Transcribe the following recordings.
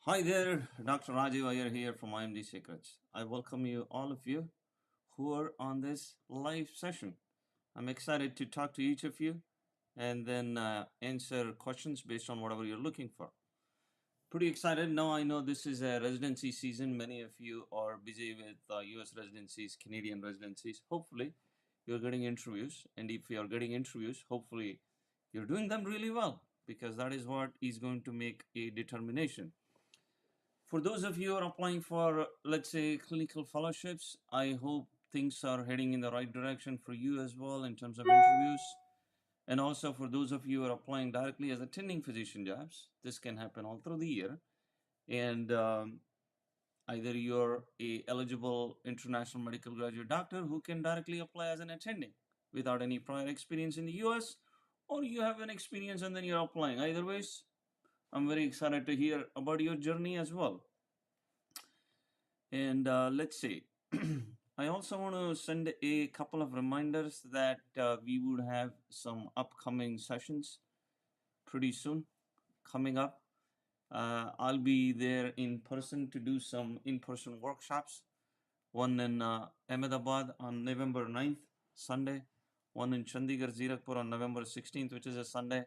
Hi there, Dr. Rajiv Iyer here from IMD Secrets. I welcome you, all of you who are on this live session. I'm excited to talk to each of you and then answer questions based on whatever you're looking for. Pretty excited. Now I know this is a residency season. Many of you are busy with US residencies, Canadian residencies. Hopefully, you're getting interviews. And if you're getting interviews, hopefully, you're doing them really well because that is what is going to make a determination. For those of you who are applying for, let's say, clinical fellowships, I hope things are heading in the right direction for you as well in terms of interviews. And also for those of you who are applying directly as attending physician jobs, this can happen all through the year. And either you're a eligible international medical graduate doctor who can directly apply as an attending without any prior experience in the US, or you have an experience and then you're applying. Either ways, I'm very excited to hear about your journey as well. And let's see. I also want to send a couple of reminders that we would have some upcoming sessions pretty soon coming up. I'll be there in person to do some in-person workshops. One in Ahmedabad on November 9th, Sunday. One in Chandigarh, Zirakpur on November 16th, which is a Sunday.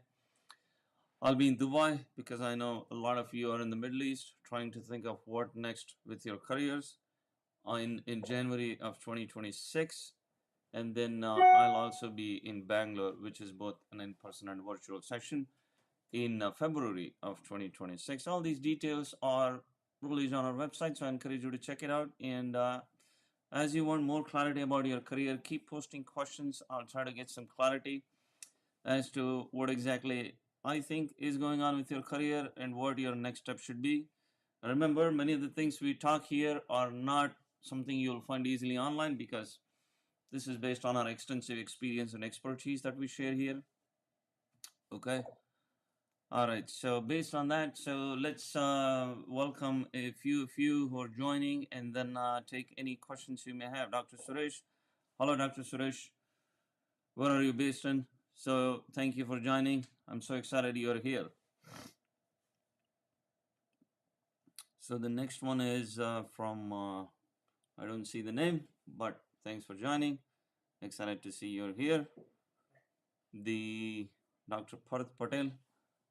I'll be in Dubai because I know a lot of you are in the Middle East trying to think of what next with your careers in January of 2026. And then I'll also be in Bangalore, which is both an in-person and virtual session in February of 2026. All these details are released on our website, so I encourage you to check it out. And as you want more clarity about your career, keep posting questions. I'll try to get some clarity as to what exactly I think is going on with your career and what your next step should be. Remember, many of the things we talk here are not something you'll find easily online because this is based on our extensive experience and expertise that we share here. Okay. All right. So based on that, so let's welcome a few of you who are joining, and then take any questions you may have. Dr. Suresh. Hello, Dr. Suresh. Where are you based in? So thank you for joining. I'm so excited you're here. So the next one is from I don't see the name, but thanks for joining. Excited to see you're here. The Dr. Parth Patel.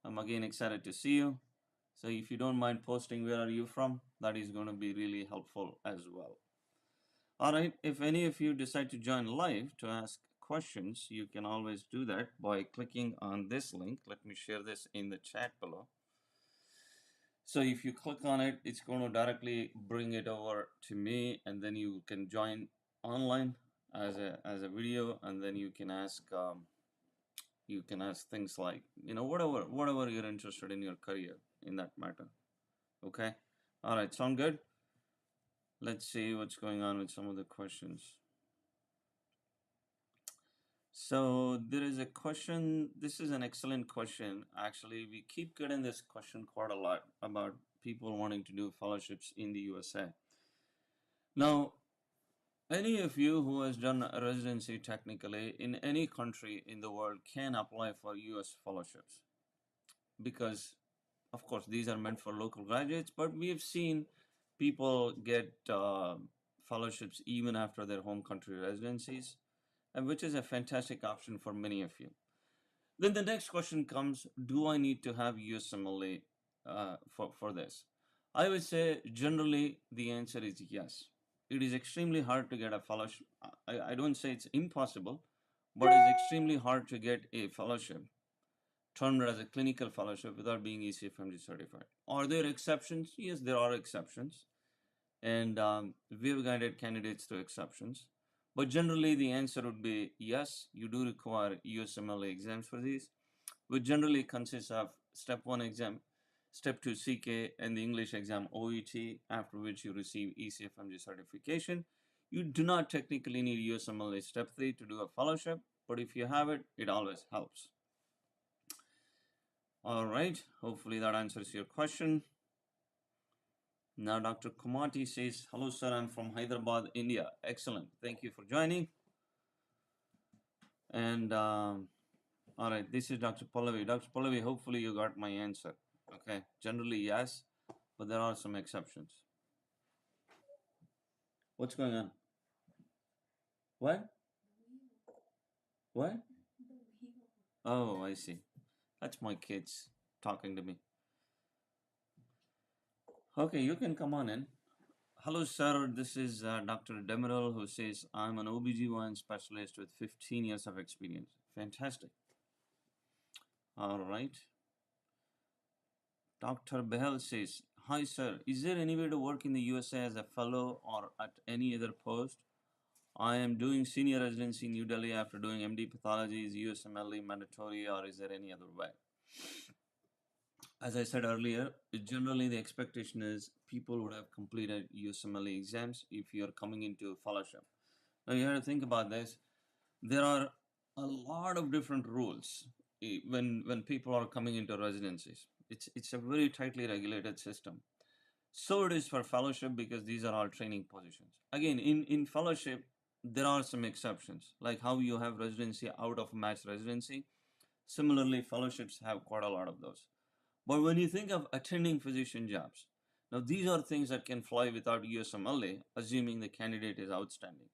I'm again excited to see you. So if you don't mind posting where are you from, that is going to be really helpful as well. All right, if any of you decide to join live to ask questions, you can always do that by clicking on this link. Let me share this in the chat below. So if you click on it, it's going to directly bring it over to me, and then you can join online as a video, and then you can ask things like, whatever you're interested in your career in that matter. Okay. All right. Sound good? Let's see what's going on with some of the questions. So there is a question. This is an excellent question. Actually, we keep getting this question quite a lot about people wanting to do fellowships in the USA. Now, any of you who has done a residency technically in any country in the world can apply for US fellowships because, of course, these are meant for local graduates, but we have seen people get fellowships even after their home country residencies, and which is a fantastic option for many of you. Then the next question comes, do I need to have USMLE for this? I would say generally the answer is yes. It is extremely hard to get a fellowship. I don't say it's impossible, but it's extremely hard to get a fellowship termed as a clinical fellowship without being ECFMG certified. Are there exceptions? Yes, there are exceptions. And we've guided candidates to exceptions. But generally, the answer would be yes, you do require USMLE exams for these, which generally consists of step 1 exam, step 2 CK, and the English exam OET, after which you receive ECFMG certification. You do not technically need USMLE step 3 to do a fellowship, but if you have it, it always helps. All right, hopefully that answers your question. Now, Dr. Kumati says, hello, sir, I'm from Hyderabad, India. Excellent. Thank you for joining. And, all right, this is Dr. Pallavi. Dr. Pallavi, hopefully you got my answer. Okay, generally, yes. but there are some exceptions. What's going on? What? What? Oh, I see. That's my kids talking to me. Okay, you can come on in. Hello, sir. This is Dr. Demirel who says I'm an OBGYN specialist with 15 years of experience. Fantastic. All right. Dr. Behel says, hi, sir. Is there any way to work in the USA as a fellow or at any other post? I am doing senior residency in New Delhi after doing MD pathology. Is USMLE mandatory or is there any other way? As I said earlier, generally the expectation is people would have completed USMLE exams if you're coming into fellowship. Now you have to think about this. There are a lot of different rules when people are coming into residencies. It's a very tightly regulated system. So it is for fellowship because these are all training positions. Again, in fellowship, there are some exceptions, like how you have residency out of match residency. Similarly, fellowships have quite a lot of those. But when you think of attending physician jobs, now these are things that can fly without USMLE, assuming the candidate is outstanding.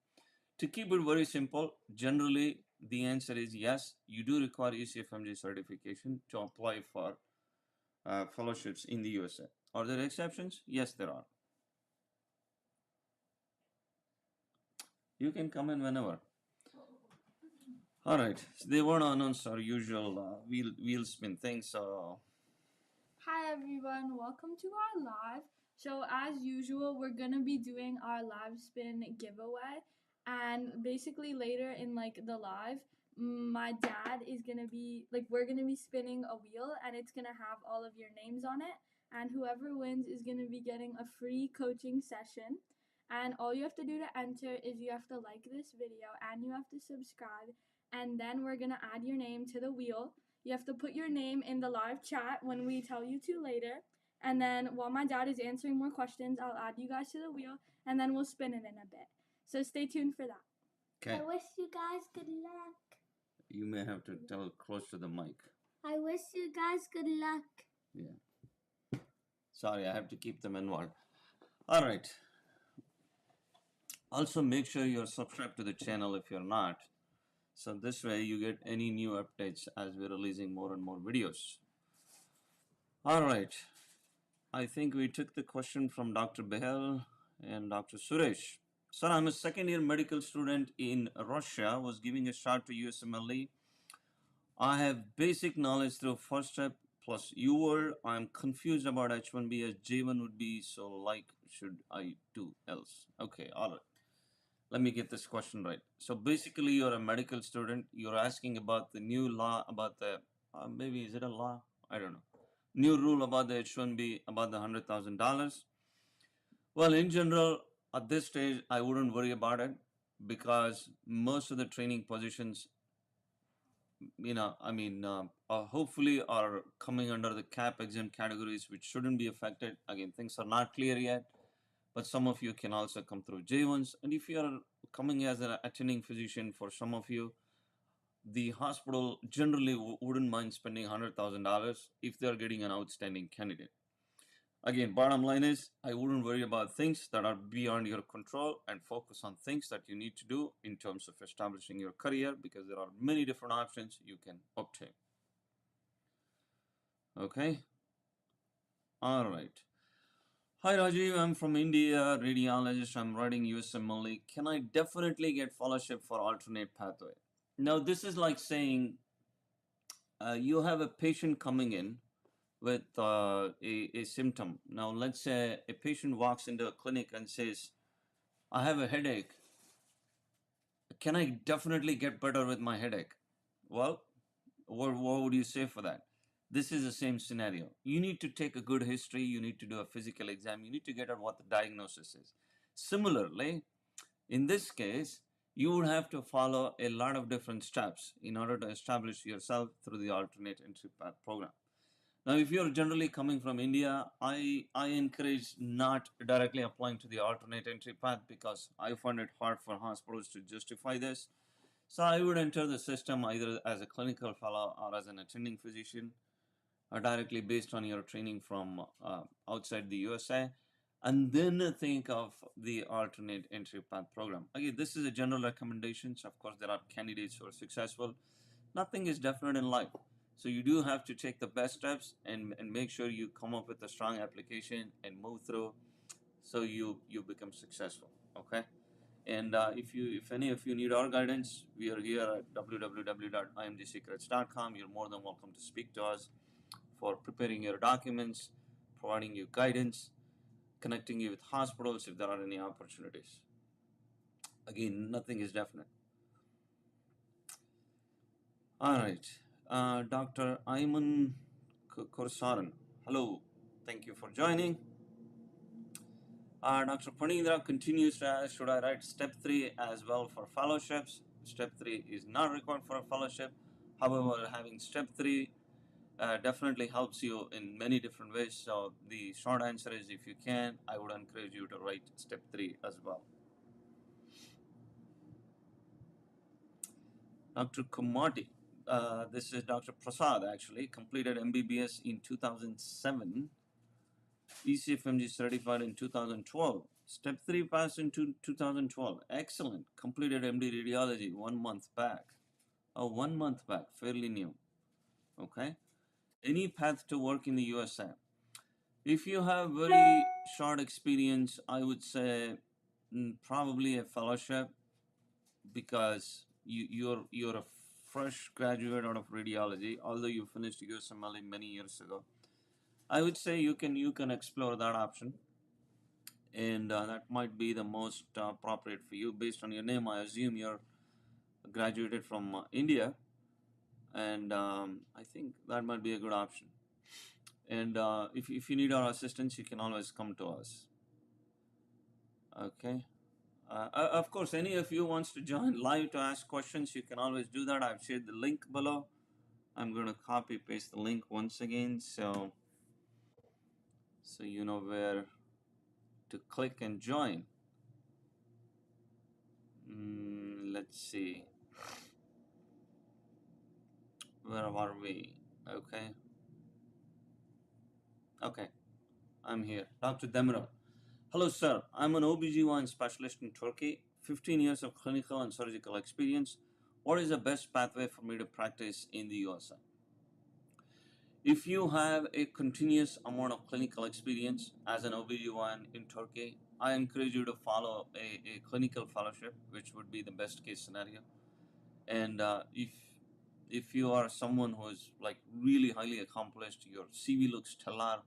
To keep it very simple, generally the answer is yes, you do require ECFMG certification to apply for fellowships in the USA. Are there exceptions? Yes, there are. You can come in whenever. All right, so they want to announce our usual wheel spin thing, so. Hi everyone, welcome to our live. So as usual, we're gonna be doing our live spin giveaway, and basically later in like the live, my dad is gonna be we're gonna be spinning a wheel, and it's gonna have all of your names on it, and whoever wins is gonna be getting a free coaching session. And all you have to do to enter is you have to like this video and you have to subscribe, and then we're gonna add your name to the wheel. You have to put your name in the live chat when we tell you to later. And then while my dad is answering more questions, I'll add you guys to the wheel and then we'll spin it in a bit. So stay tuned for that. Okay. I wish you guys good luck. You may have to tell close to the mic. I wish you guys good luck. Yeah. Sorry, I have to keep them involved. All right. Also, make sure you're subscribed to the channel if you're not. So this way you get any new updates as we're releasing more and more videos. All right. I think we took the question from Dr. Behel and Dr. Suresh. Sir, I'm a second year medical student in Russia, was giving a shot to USMLE. I have basic knowledge through first step plus UWorld. I'm confused about H1B as J1 would be, so like should I do else? Okay, all right. Let me get this question right. So basically you're a medical student. You're asking about the new law about the, maybe is it a law? I don't know. New rule about the H1B, about the $100,000. Well, in general, at this stage, I wouldn't worry about it because most of the training positions, hopefully are coming under the cap exempt categories, which shouldn't be affected. Again, things are not clear yet, but some of you can also come through J1s. And if you are coming as an attending physician, for some of you, the hospital generally wouldn't mind spending $100,000 if they're getting an outstanding candidate. Again, bottom line is, I wouldn't worry about things that are beyond your control and focus on things that you need to do in terms of establishing your career, because there are many different options you can obtain. Okay. All right. Hi Rajiv, I'm from India, radiologist. I'm writing USMLE. Can I definitely get fellowship for alternate pathway? Now, this is like saying you have a patient coming in with a symptom. Now, let's say a patient walks into a clinic and says, I have a headache. Can I definitely get better with my headache? Well, what would you say for that? This is the same scenario. You need to take a good history. You need to do a physical exam. You need to get at what the diagnosis is. Similarly, in this case, you would have to follow a lot of different steps in order to establish yourself through the alternate entry path program. Now, if you're generally coming from India, I encourage not directly applying to the alternate entry path because I find it hard for hospitals to justify this. So I would enter the system either as a clinical fellow or as an attending physician. directly based on your training from outside the USA, and then think of the alternate entry path program. Again, this is a general recommendation. So of course, there are candidates who are successful. Nothing is definite in life. So you do have to take the best steps and make sure you come up with a strong application and move through so you become successful. Okay. And if any of you need our guidance, we are here at www.imdsecrets.com. You're more than welcome to speak to us for preparing your documents, providing you guidance, connecting you with hospitals if there are any opportunities. Again, nothing is definite. All right, Dr. Ayman Korsaran, hello, thank you for joining. Dr. Panindra continues to ask, should I write step 3 as well for fellowships? Step 3 is not required for a fellowship. However, having step 3 definitely helps you in many different ways. So the short answer is, if you can, I would encourage you to write step 3 as well. Dr. Kumati, this is Dr. Prasad actually, completed MBBS in 2007, ECFMG certified in 2012, step 3 passed in 2012, excellent, completed MD radiology 1 month back, 1 month back, fairly new, okay. Any path to work in the USA? If you have very short experience, I would say probably a fellowship, because you're a fresh graduate out of radiology, although you finished USMLE many years ago. I would say you can explore that option, and that might be the most appropriate for you based on your name. I assume you're graduated from India, and I think that might be a good option. And if you need our assistance, you can always come to us. Okay. Of course, any of you wants to join live to ask questions, you can always do that. I've shared the link below. I'm going to copy paste the link once again, so you know where to click and join. Let's see. Where are we? Okay, I'm here. Dr. Demirel. Hello, sir. I'm an OBGYN specialist in Turkey, 15 years of clinical and surgical experience. What is the best pathway for me to practice in the USA? If you have a continuous amount of clinical experience as an OBGYN in Turkey, I encourage you to follow a clinical fellowship, which would be the best case scenario. And if you are someone who is like really highly accomplished, your CV looks stellar,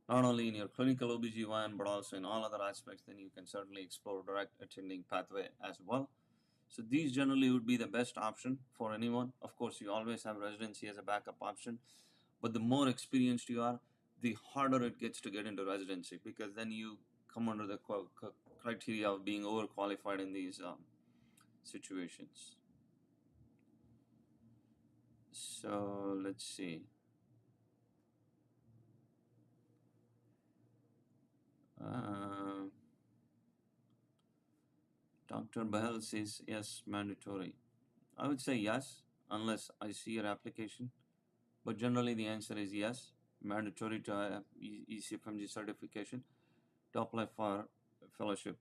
not only in your clinical OBGYN, but also in all other aspects, then you can certainly explore direct attending pathway as well. So these generally would be the best option for anyone. Of course, you always have residency as a backup option, but the more experienced you are, the harder it gets to get into residency, because then you come under the criteria of being overqualified in these situations. So let's see. Dr. Bahal says yes, mandatory. I would say yes, unless I see your application. But generally the answer is yes, mandatory to have ECFMG certification to apply for fellowship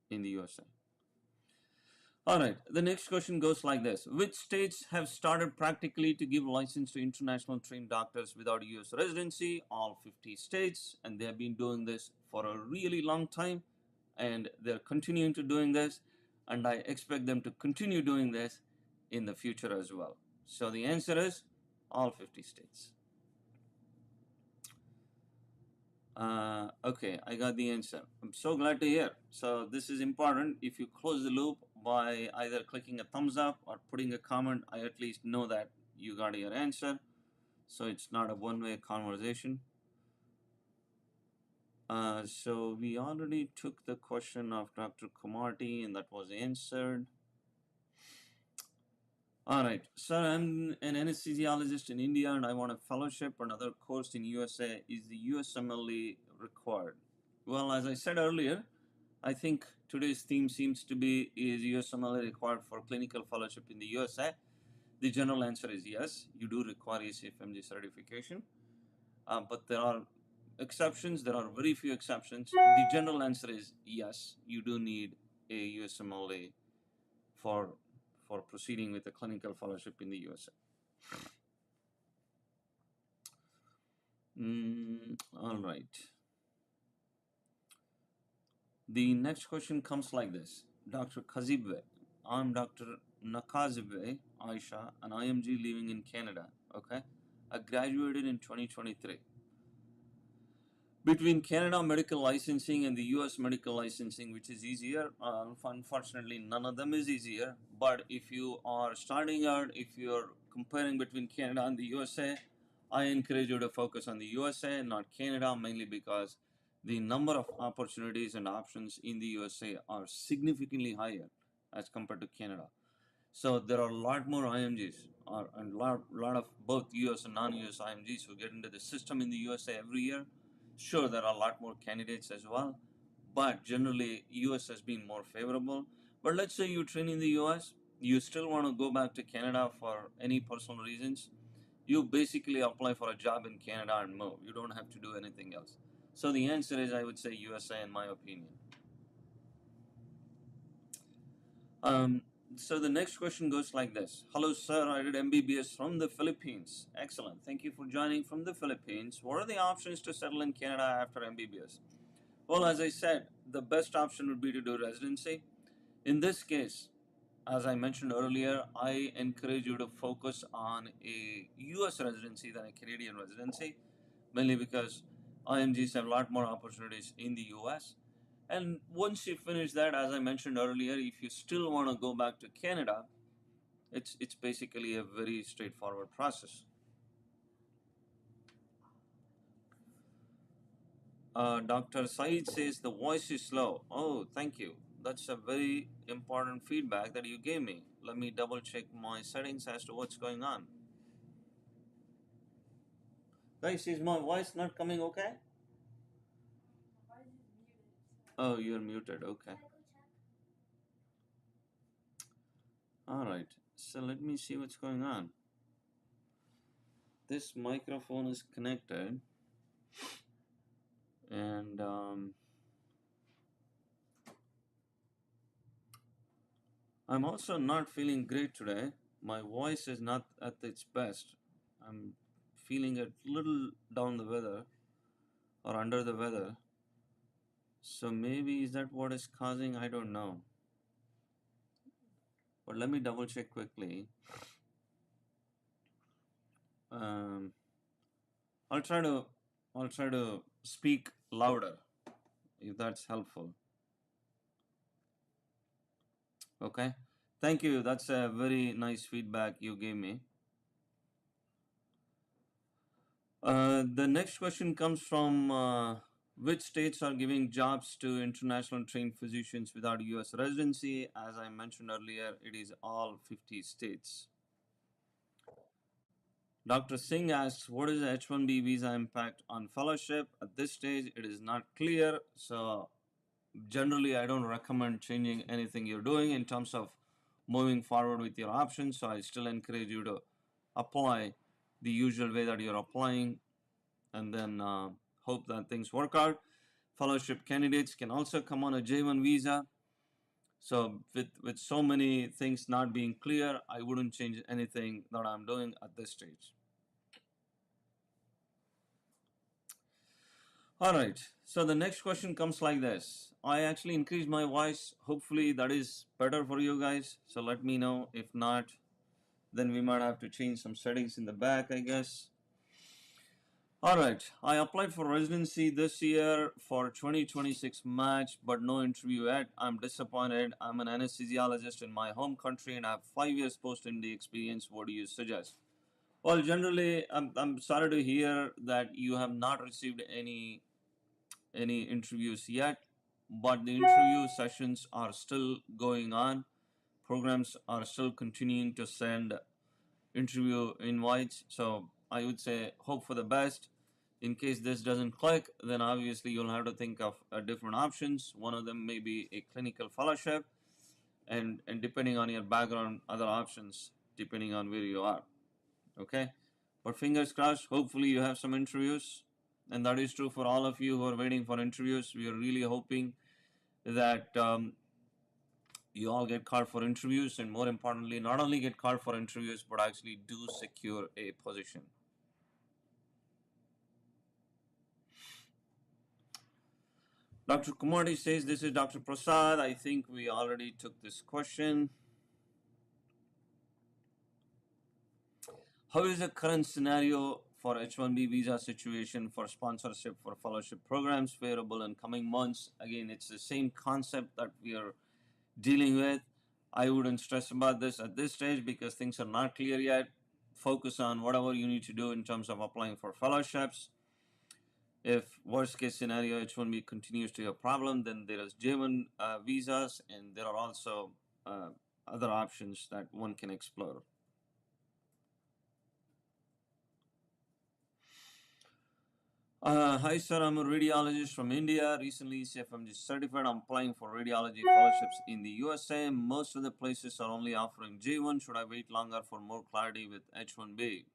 in the USA. All right, the next question goes like this. Which states have started practically to give license to international trained doctors without US residency? All 50 states, and they have been doing this for a really long time, and they're continuing to doing this, and I expect them to continue doing this in the future as well. So the answer is all 50 states. Okay, I got the answer. I'm so glad to hear. So this is important. If you close the loop by either clicking a thumbs up or putting a comment, I at least know that you got your answer. So it's not a one-way conversation. So we already took the question of Dr. Kumarti, and that was answered. All right, sir, I'm an anesthesiologist in India and I want a fellowship or another course in USA. Is the USMLE required? Well, as I said earlier, I think today's theme seems to be, is USMLE required for clinical fellowship in the USA? The general answer is yes, you do require ECFMG certification. but there are exceptions. There are very few exceptions. The general answer is yes, you do need a USMLE for proceeding with a clinical fellowship in the USA. All right. The next question comes like this. Dr. Kazibwe, I'm Dr. Nakazibwe Aisha, an IMG living in Canada. Okay, I graduated in 2023. Between Canada medical licensing and the US medical licensing, which is easier? Unfortunately, none of them is easier. But if you are starting out, if you're comparing between Canada and the USA, I encourage you to focus on the USA, not Canada, mainly because the number of opportunities and options in the USA are significantly higher as compared to Canada. So there are a lot more IMGs and lot of both US and non-US IMGs who get into the system in the USA every year. Sure, there are a lot more candidates as well, but generally US has been more favorable. But let's say you train in the US, you still want to go back to Canada for any personal reasons. You basically apply for a job in Canada and move. You don't have to do anything else. So the answer is, I would say USA in my opinion. So the next question goes like this. Hello, sir. I did MBBS from the Philippines. Excellent. Thank you for joining from the Philippines. What are the options to settle in Canada after MBBS? Well, as I said, the best option would be to do residency. In this case, as I mentioned earlier, I encourage you to focus on a US residency than a Canadian residency, mainly because IMGs have a lot more opportunities in the US. And once you finish that, as I mentioned earlier, if you still want to go back to Canada, it's basically a very straightforward process. Dr. Saeed says the voice is slow. Oh, thank you. That's a very important feedback that you gave me. Let me double check my settings as to what's going on. Guys, is my voice not coming okay? Oh, you're muted. Okay. All right. So let me see what's going on. This microphone is connected, and I'm also not feeling great today. My voice is not at its best. I'm feeling a little down the weather or under the weather. So maybe is that what is causing? I don't know. But let me double check quickly. I'll try to speak louder if that's helpful. Okay. Thank you. That's a very nice feedback you gave me. The next question comes from which states are giving jobs to international trained physicians without US residency? As I mentioned earlier, it is all 50 states. Dr. Singh asks, what is the H-1B visa impact on fellowship? At this stage, it is not clear. So generally, I don't recommend changing anything you're doing in terms of moving forward with your options. So I still encourage you to apply the usual way that you're applying, and then hope that things work out. Fellowship candidates can also come on a J1 visa. So with so many things not being clear, I wouldn't change anything that I'm doing at this stage. All right, so the next question comes like this. I actually increased my voice. Hopefully that is better for you guys. So let me know. If not, then we might have to change some settings in the back, I guess. All right, I applied for residency this year for 2026 March, but no interview yet. I'm disappointed. I'm an anesthesiologist in my home country and I have 5 years post-MD experience. What do you suggest? Well, generally, I'm sorry to hear that you have not received any interviews yet, but the interview sessions are still going on. Programs are still continuing to send interview invites. So I would say hope for the best. In case this doesn't click, then obviously you'll have to think of different options. One of them may be a clinical fellowship, and depending on your background, other options depending on where you are. Okay, But fingers crossed, hopefully you have some interviews. And that is true for all of you who are waiting for interviews. We are really hoping that you all get called for interviews, and more importantly, not only get called for interviews, but actually do secure a position. Dr. Kumari says, this is Dr. Prasad. I think we already took this question. How is the current scenario for H-1B visa situation for sponsorship for fellowship programs favorable in coming months? Again, it's the same concept that we are dealing with. I wouldn't stress about this at this stage because things are not clear yet. Focus on whatever you need to do in terms of applying for fellowships. If worst case scenario H-1B continues to be a problem, then there is J-1 visas, and there are also other options that one can explore. Hi sir, I'm a radiologist from India. Recently CFMG certified. I'm applying for radiology fellowships in the USA. Most of the places are only offering J1. Should I wait longer for more clarity with H1B?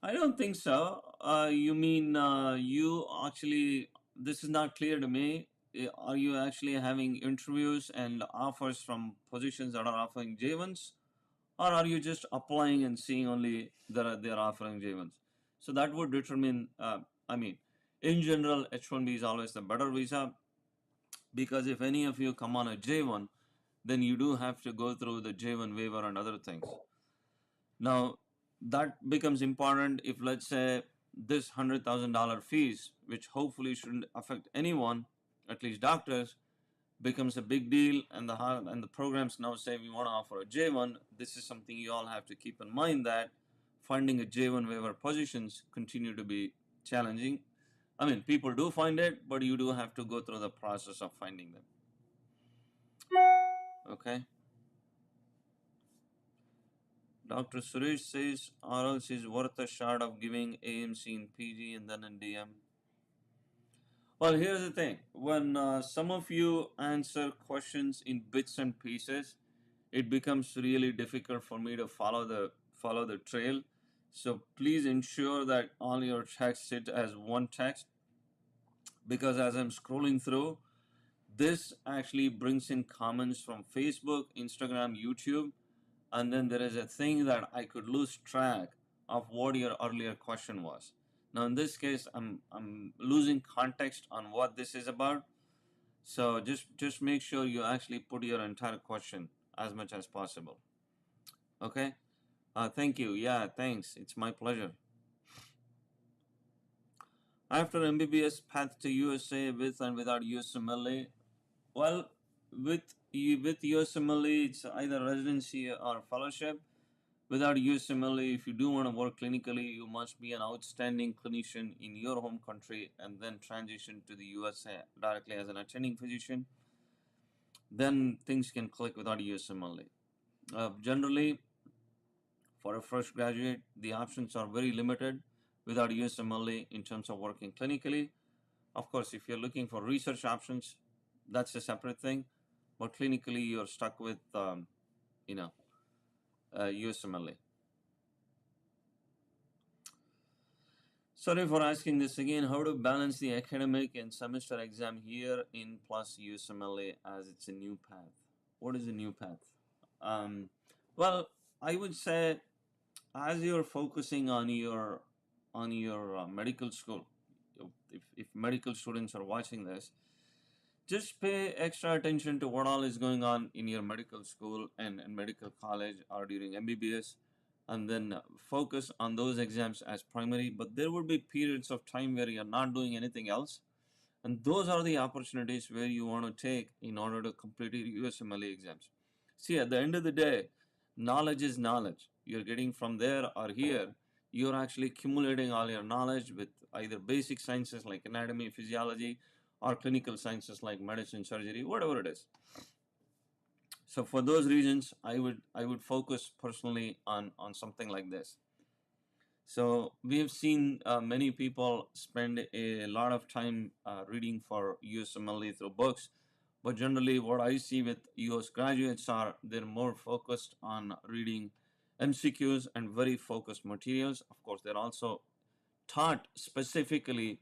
I don't think so. You mean you actually, this is not clear to me. Are you actually having interviews and offers from positions that are offering J1s? Or are you just applying and seeing only that they're offering J1s? So that would determine, in general, H1B is always the better visa, because if any of you come on a J1, then you do have to go through the J1 waiver and other things. Now, that becomes important if, let's say, this $100,000 fees, which hopefully shouldn't affect anyone, at least doctors, becomes a big deal, and the programs now say we want to offer a J1. This is something you all have to keep in mind, that finding a J1 waiver positions continue to be challenging. I mean, people do find it, but you do have to go through the process of finding them. Okay. Dr. Suresh says, or else is worth a shot of giving AMC in PG and then in DM. Well, here's the thing. When some of you answer questions in bits and pieces, it becomes really difficult for me to follow the trail. So please ensure that all your texts sit as one text, because as I'm scrolling through, this actually brings in comments from Facebook, Instagram, YouTube, and then there is a thing that I could lose track of what your earlier question was. Now in this case, I'm losing context on what this is about. So just make sure you actually put your entire question as much as possible. Okay. Thank you. Yeah, thanks. It's my pleasure. After MBBS, path to USA with and without USMLE. Well, with USMLE, it's either residency or fellowship. Without USMLE, if you do want to work clinically, you must be an outstanding clinician in your home country and then transition to the USA directly as an attending physician. Then things can click without USMLE. Generally, for a fresh graduate, the options are very limited without USMLE in terms of working clinically. Of course, if you're looking for research options, that's a separate thing. But clinically, you're stuck with, USMLE. Sorry for asking this again. How to balance the academic and semester exam here in plus USMLE as it's a new path? What is a new path? Well, I would say, as you're focusing on your medical school, if medical students are watching this, just pay extra attention to what all is going on in your medical school and medical college or during MBBS, and then focus on those exams as primary. But there would be periods of time where you're not doing anything else, and those are the opportunities where you want to take in order to complete your USMLE exams. See, at the end of the day, knowledge is knowledge. You're getting from there or here. You're actually accumulating all your knowledge with either basic sciences like anatomy, physiology, or clinical sciences like medicine, surgery, whatever it is. So for those reasons, I would focus personally on something like this. So we have seen many people spend a lot of time reading for USMLE through books, but generally what I see with US graduates are they're more focused on reading MCQs and very focused materials. Of course, they're also taught specifically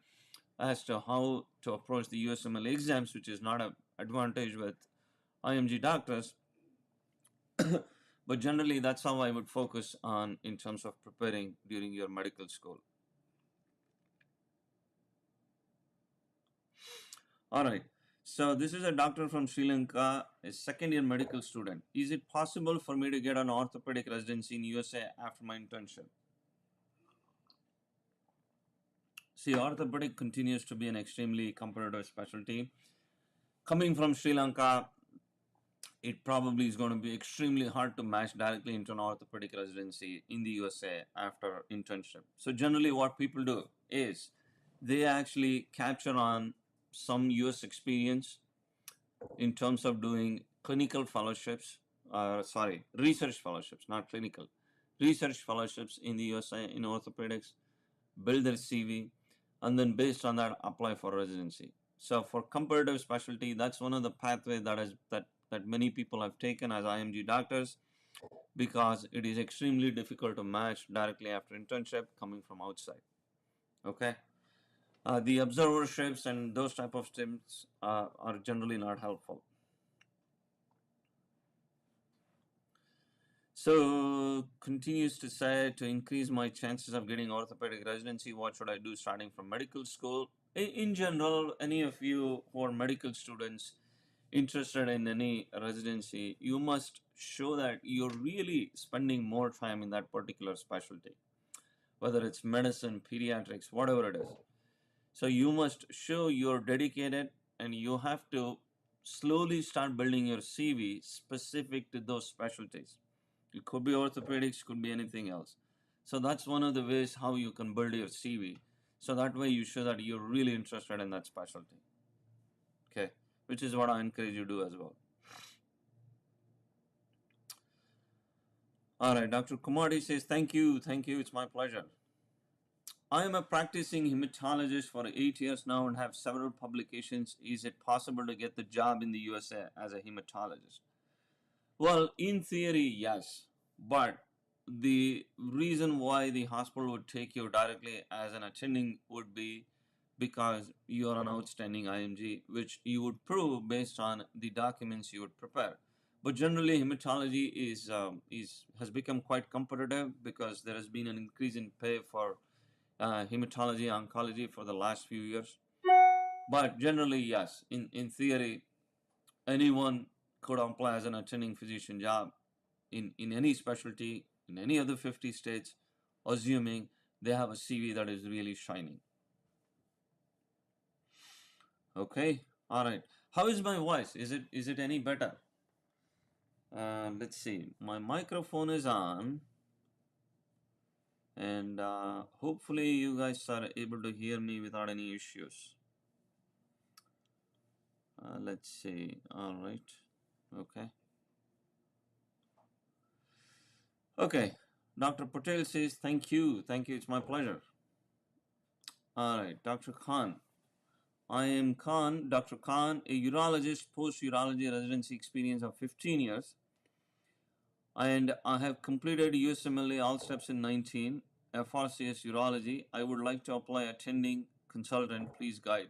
as to how to approach the USMLE exams, which is not an advantage with IMG doctors. But generally, that's how I would focus on in terms of preparing during your medical school. All right. So this is a doctor from Sri Lanka, a second-year medical student. Is it possible for me to get an orthopedic residency in USA after my internship? See, orthopedic continues to be an extremely competitive specialty. Coming from Sri Lanka, it probably is going to be extremely hard to match directly into an orthopedic residency in the USA after internship. So generally what people do is they actually capture on some US experience in terms of doing clinical fellowships, research fellowships, not clinical, research fellowships in the USA in orthopedics, build their CV, and then based on that apply for residency. So for comparative specialty, that's one of the pathways that many people have taken as IMG doctors, because it is extremely difficult to match directly after internship coming from outside. Okay, the observerships and those type of stints are generally not helpful. So continues to say, to increase my chances of getting orthopedic residency, what should I do starting from medical school? In general, any of you who are medical students interested in any residency, you must show that you're really spending more time in that particular specialty, whether it's medicine, pediatrics, whatever it is. So you must show you're dedicated, and you have to slowly start building your CV specific to those specialties. It could be orthopedics, could be anything else. So that's one of the ways how you can build your CV. So that way you show that you're really interested in that specialty. Okay, which is what I encourage you to do as well. All right, Dr. Kumari says, thank you, it's my pleasure. I am a practicing hematologist for 8 years now and have several publications. Is it possible to get the job in the USA as a hematologist? Well, in theory, yes, but the reason why the hospital would take you directly as an attending would be because you are an outstanding IMG, which you would prove based on the documents you would prepare. But generally, hematology has become quite competitive because there has been an increase in pay for hematology oncology for the last few years. But generally, yes, in theory, anyone could apply as an attending physician job in any specialty in any of the 50 states, assuming they have a CV that is really shining. Okay, all right. How is my voice? Is it any better? Let's see. My microphone is on, and hopefully you guys are able to hear me without any issues. Let's see. All right. Okay. Okay. Dr. Patel says, thank you. It's my pleasure. All right. Dr. Khan. I am Khan, Dr. Khan, a urologist, post-urology residency experience of 15 years. And I have completed USMLE all steps in 19, FRCS urology. I would like to apply attending consultant. Please guide.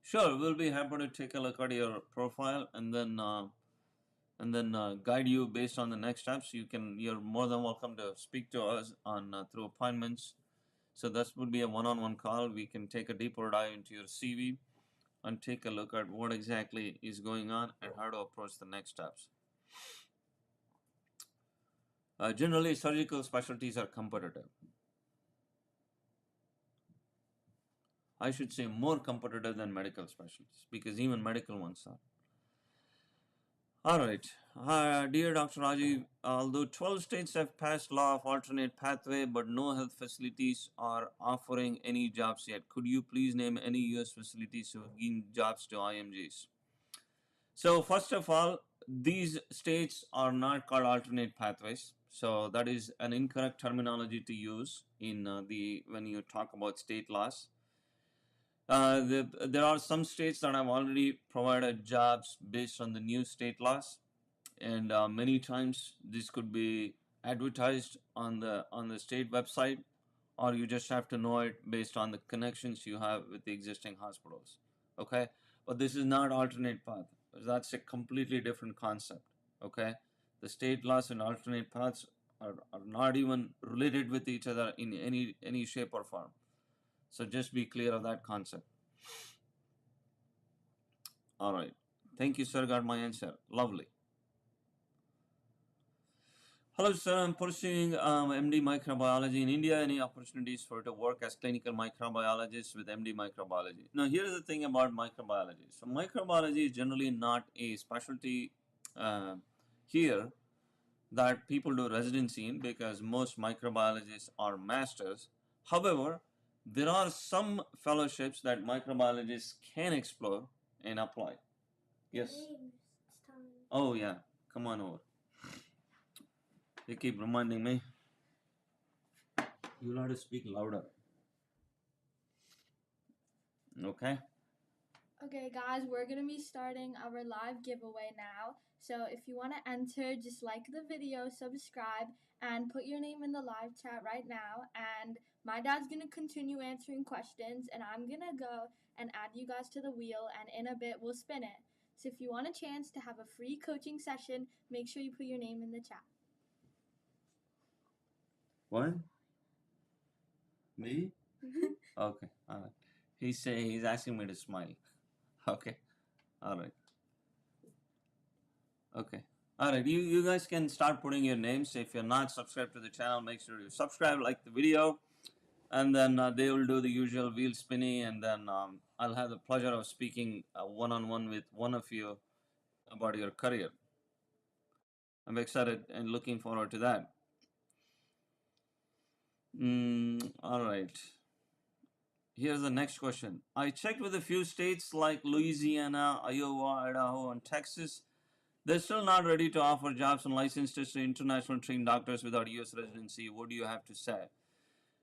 Sure, we'll be happy to take a look at your profile and then guide you based on the next steps. You're more than welcome to speak to us on through appointments. So this would be a one-on-one call. We can take a deeper dive into your CV and take a look at what exactly is going on and how to approach the next steps. Generally, surgical specialties are competitive. I should say more competitive than medical specialties, because even medical ones are. All right. Dear Dr. Rajiv, although 12 states have passed law of alternate pathway, but no health facilities are offering any jobs yet, could you please name any US facilities who give jobs to IMGs? So first of all, these states are not called alternate pathways. So that is an incorrect terminology to use in when you talk about state laws. There are some states that have already provided jobs based on the new state laws, and many times this could be advertised on the state website, or you just have to know it based on the connections you have with the existing hospitals. Okay, but this is not alternate path. That's a completely different concept. Okay, the state laws and alternate paths are not even related with each other in any shape or form. So just be clear of that concept. All right. Thank you, sir. Got my answer. Lovely. Hello, sir. I'm pursuing MD microbiology in India. Any opportunities for to work as clinical microbiologist with MD microbiology? Now, here's the thing about microbiology. So, microbiology is generally not a specialty uh, here that people do residency in, because most microbiologists are masters. However, there are some fellowships that microbiologists can explore and apply. Yes. It's time. Oh, yeah. Come on over. They keep reminding me. You'll have to speak louder. Okay. Okay, guys, we're gonna be starting our live giveaway now. So if you want to enter, just like the video, subscribe, and put your name in the live chat right now. And my dad's gonna continue answering questions, and I'm gonna go and add you guys to the wheel, and in a bit we'll spin it. So if you want a chance to have a free coaching session, make sure you put your name in the chat. What? Me? Okay. All right. He's asking me to smile. Okay. All right. Okay. All right. You guys can start putting your names. If you're not subscribed to the channel, make sure you subscribe, like the video, and then they will do the usual wheel spinning, and then I'll have the pleasure of speaking one-on-one with one of you about your career. I'm excited and looking forward to that. All right. Here's the next question. I checked with a few states like Louisiana, Iowa, Idaho, and Texas. They're still not ready to offer jobs and licenses to international trained doctors without US residency. What do you have to say?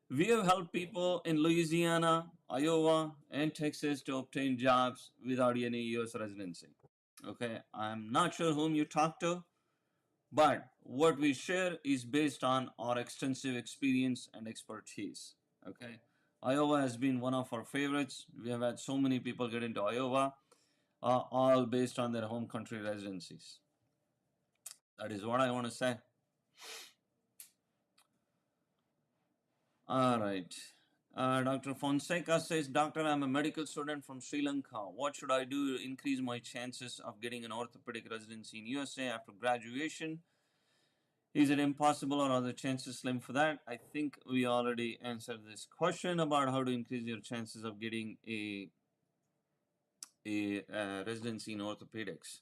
We have helped people in Louisiana, Iowa, and Texas to obtain jobs without any US residency. Okay, I'm not sure whom you talk to, but what we share is based on our extensive experience and expertise. Okay, Iowa has been one of our favorites. We have had so many people get into Iowa, all based on their home country residencies. That is what I want to say. All right. Dr. Fonseca says, Doctor, I'm a medical student from Sri Lanka. What should I do to increase my chances of getting an orthopedic residency in USA after graduation? Is it impossible or are the chances slim for that? I think we already answered this question about how to increase your chances of getting a residency in orthopedics.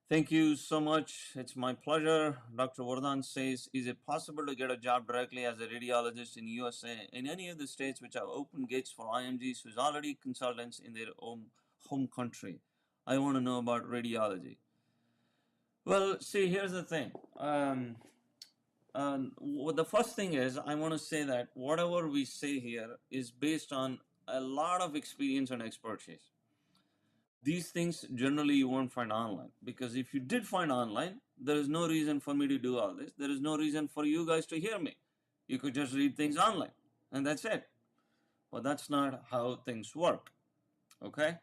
Thank you so much. It's my pleasure. Dr. Vardhan says, is it possible to get a job directly as a radiologist in USA in any of the states which have open gates for IMGs who's already consultants in their home country? I want to know about radiology. Well, see, here's the thing. The first thing is, I want to say that whatever we say here is based on a lot of experience and expertise. These things generally you won't find online, because if you did find online, there is no reason for me to do all this. There is no reason for you guys to hear me. You could just read things online and that's it. But that's not how things work. Okay?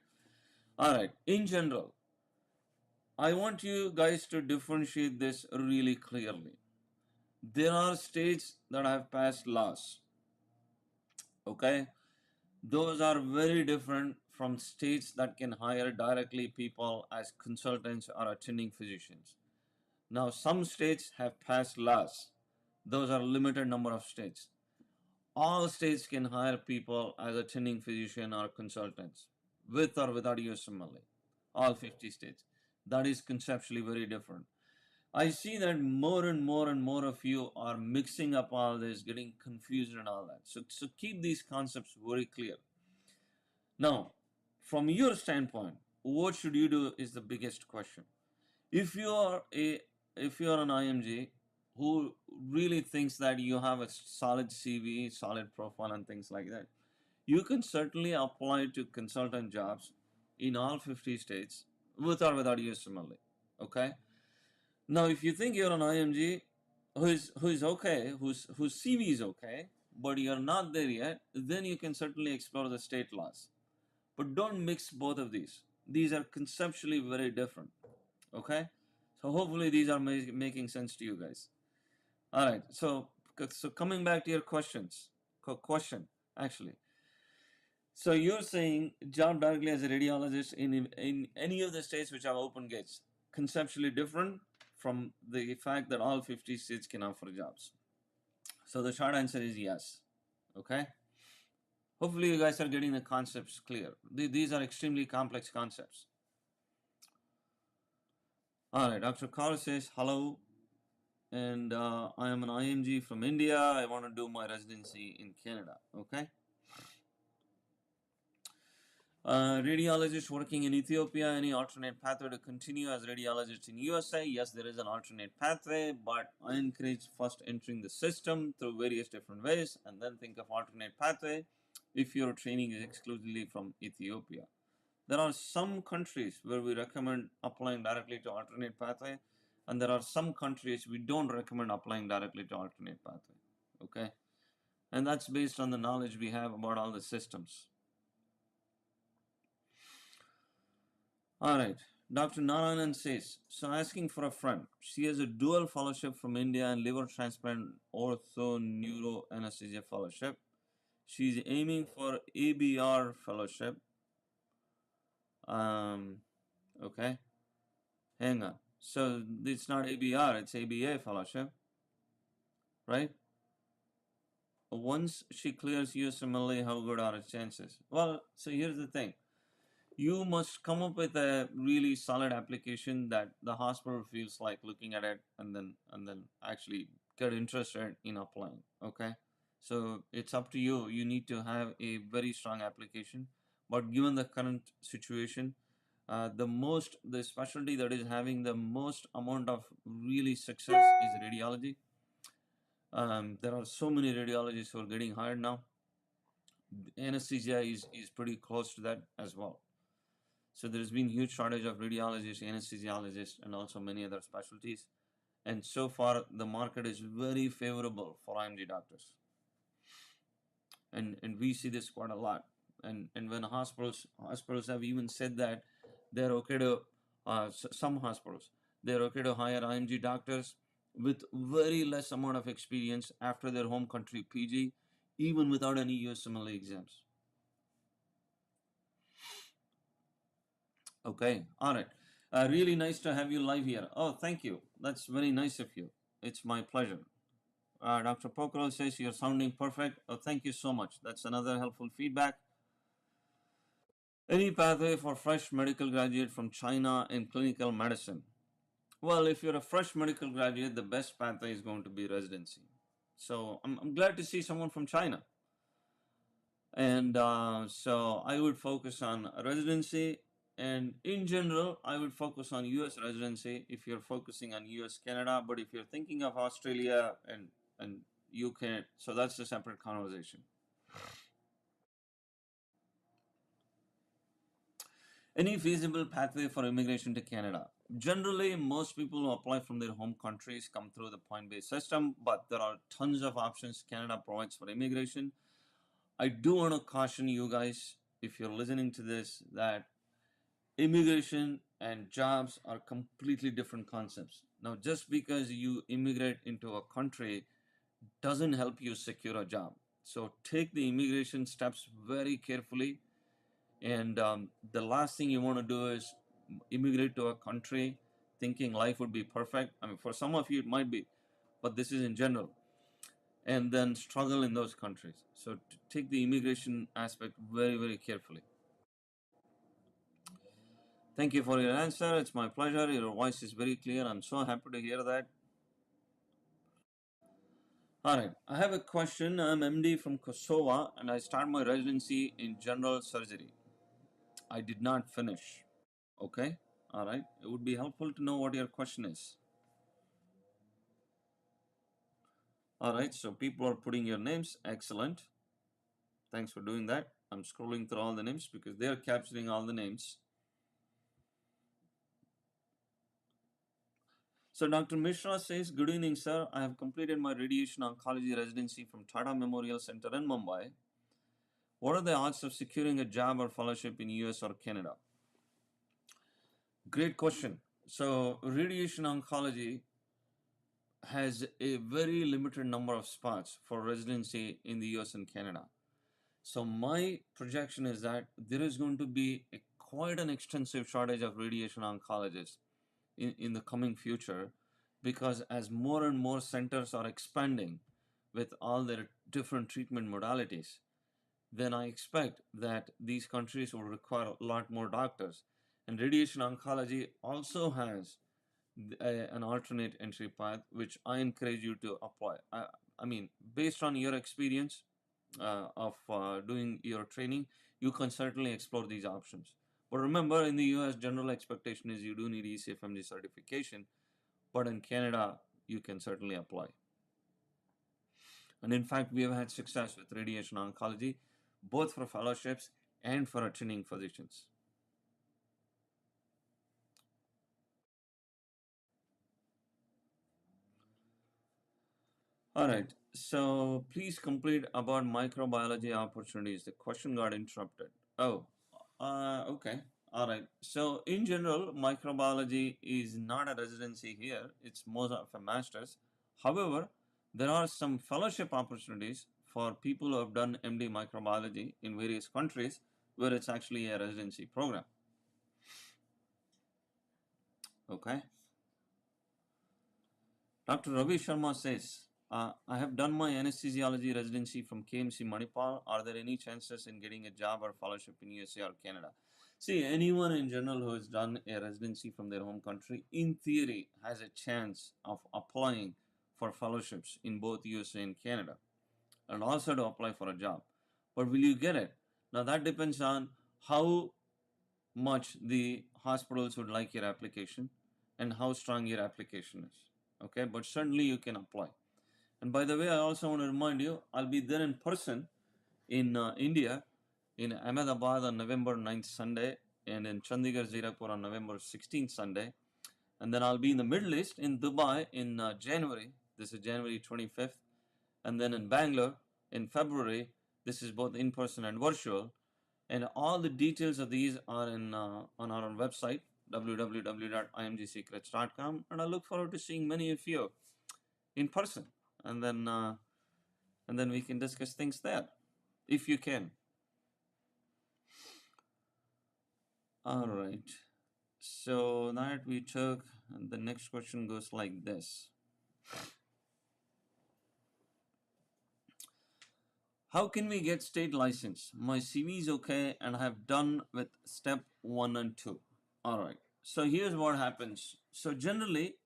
All right. In general, I want you guys to differentiate this really clearly. There are states that have passed laws. Okay? Those are very different from states that can hire directly people as consultants or attending physicians. Now, some states have passed laws. Those are a limited number of states. All states can hire people as attending physician or consultants, with or without USMLE. All 50 states. That is conceptually very different. I see that more and more and more of you are mixing up all this, getting confused and all that. So keep these concepts very clear. Now, from your standpoint, what should you do is the biggest question. If you are an IMG who really thinks that you have a solid CV, solid profile, and things like that, you can certainly apply to consultant jobs in all 50 states with or without USMLE. Okay. Now, if you think you're an IMG who is okay, whose CV is okay, but you're not there yet, then you can certainly explore the state laws. But don't mix both of these. These are conceptually very different. Okay, so hopefully these are making sense to you guys. All right, so coming back to your question actually. So you're saying job directly as a radiologist in any of the states which have open gates, conceptually different from the fact that all 50 states can offer jobs. So the short answer is yes. Okay. Hopefully you guys are getting the concepts clear. These are extremely complex concepts. All right. Dr. Carl says hello, and I am an IMG from India. I want to do my residency in Canada. Okay. Radiologist working in Ethiopia, any alternate pathway to continue as radiologist in USA? Yes, there is an alternate pathway, but I encourage first entering the system through various different ways and then think of alternate pathway if your training is exclusively from Ethiopia. There are some countries where we recommend applying directly to alternate pathway, and there are some countries we don't recommend applying directly to alternate pathway. Okay, and that's based on the knowledge we have about all the systems. All right. Dr. Narayanan says, so asking for a friend. She has a dual fellowship from India and liver transplant ortho neuro anesthesia fellowship. She's aiming for ABR fellowship. Okay. Hang on. So it's not ABR, it's ABA fellowship, right? Once she clears USMLE, how good are her chances? Well, so here's the thing. You must come up with a really solid application that the hospital feels like looking at it and then actually get interested in applying. Okay, so it's up to you. You need to have a very strong application, but given the current situation, the specialty that is having the most amount of really success is radiology. There are so many radiologists who are getting hired now. Anesthesia is pretty close to that as well. So there's been huge shortage of radiologists, anesthesiologists, and also many other specialties. And so far, the market is very favorable for IMG doctors. And we see this quite a lot. And when hospitals have even said that they're okay to, some hospitals, they're okay to hire IMG doctors with very less amount of experience after their home country PG, even without any USMLE exams. Okay, all right. Really nice to have you live here. Oh, thank you. That's very nice of you. It's my pleasure. Dr. Pokral says you're sounding perfect. Oh, thank you so much. That's another helpful feedback. Any pathway for fresh medical graduate from China in clinical medicine? Well, if you're a fresh medical graduate, the best pathway is going to be residency. So I'm glad to see someone from China. And so I would focus on residency. And in general, I would focus on US residency if you're focusing on US, Canada. But if you're thinking of Australia and UK, so that's a separate conversation. Any feasible pathway for immigration to Canada? Generally, most people who apply from their home countries come through the point-based system, but there are tons of options Canada provides for immigration. I do want to caution you guys, if you're listening to this, that immigration and jobs are completely different concepts. Now, just because you immigrate into a country doesn't help you secure a job. So take the immigration steps very carefully. And the last thing you want to do is immigrate to a country thinking life would be perfect. I mean, for some of you it might be, but this is in general. And then struggle in those countries. So take the immigration aspect very, very carefully. Thank you for your answer. It's my pleasure. Your voice is very clear. I'm so happy to hear that. All right. I have a question. I'm MD from Kosovo and I start my residency in general surgery. I did not finish. Okay. All right. It would be helpful to know what your question is. All right. So people are putting your names. Excellent. Thanks for doing that. I'm scrolling through all the names because they're capturing all the names. So Dr. Mishra says, good evening, sir. I have completed my radiation oncology residency from Tata Memorial Center in Mumbai. What are the odds of securing a job or fellowship in US or Canada? Great question. So radiation oncology has a very limited number of spots for residency in the US and Canada. So my projection is that there is going to be quite an extensive shortage of radiation oncologists in the coming future, because as more and more centers are expanding with all their different treatment modalities, then I expect that these countries will require a lot more doctors. And radiation oncology also has an alternate entry path, which I encourage you to apply. I mean, based on your experience of doing your training, you can certainly explore these options. But remember, in the US, general expectation is you do need ECFMG certification, but in Canada, you can certainly apply. And in fact, we have had success with radiation oncology, both for fellowships and for attending physicians. All right, so please complete about microbiology opportunities. The question got interrupted. Oh, okay. All right. So in general, microbiology is not a residency here. It's more of a master's. However, there are some fellowship opportunities for people who have done MD microbiology in various countries where it's actually a residency program. Okay. Dr. Ravi Sharma says, I have done my anesthesiology residency from KMC Manipal. Are there any chances in getting a job or fellowship in USA or Canada? See, anyone in general who has done a residency from their home country, in theory, has a chance of applying for fellowships in both USA and Canada, and also to apply for a job. But will you get it? Now that depends on how much the hospitals would like your application and how strong your application is. Okay, but certainly you can apply. And by the way, I also want to remind you, I'll be there in person in India, in Ahmedabad on November 9th Sunday, and in Chandigarh, Zirakpur on November 16th Sunday. And then I'll be in the Middle East, in Dubai, in January. This is January 25th. And then in Bangalore in February. This is both in person and virtual. And all the details of these are on our website, www.imgsecrets.com. And I look forward to seeing many of you in person. And then we can discuss things there, if you can. All right. So that we took, and the next question goes like this. How can we get state license? My CV is okay and I have done with step 1 and 2. All right. So here's what happens. So generally,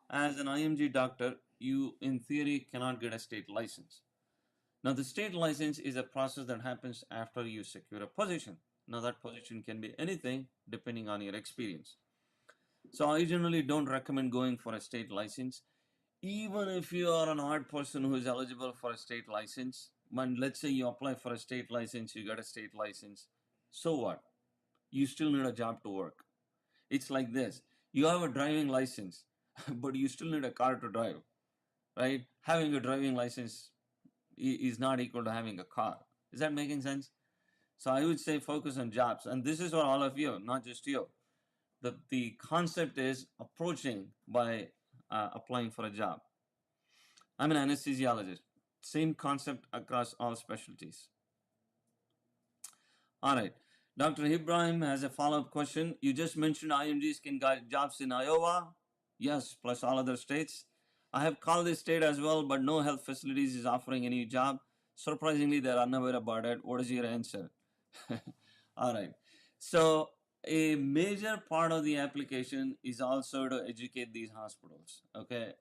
as an IMG doctor, you in theory cannot get a state license. Now the state license is a process that happens after you secure a position. Now that position can be anything depending on your experience. So I generally don't recommend going for a state license. Even if you are an odd person who is eligible for a state license, when let's say you apply for a state license, you get a state license, so what? You still need a job to work. It's like this. You have a driving license, but you still need a car to drive, right? Having a driving license is not equal to having a car. Is that making sense? So I would say focus on jobs. And this is for all of you, not just you. The concept is approaching by applying for a job. I'm an anesthesiologist. Same concept across all specialties. All right. Dr. Ibrahim has a follow-up question. You just mentioned IMGs can get jobs in Iowa. Yes, plus all other states. I have called this state as well, but no health facilities is offering any job. Surprisingly, they're unaware about it. What is your answer? All right. So a major part of the application is also to educate these hospitals. Okay.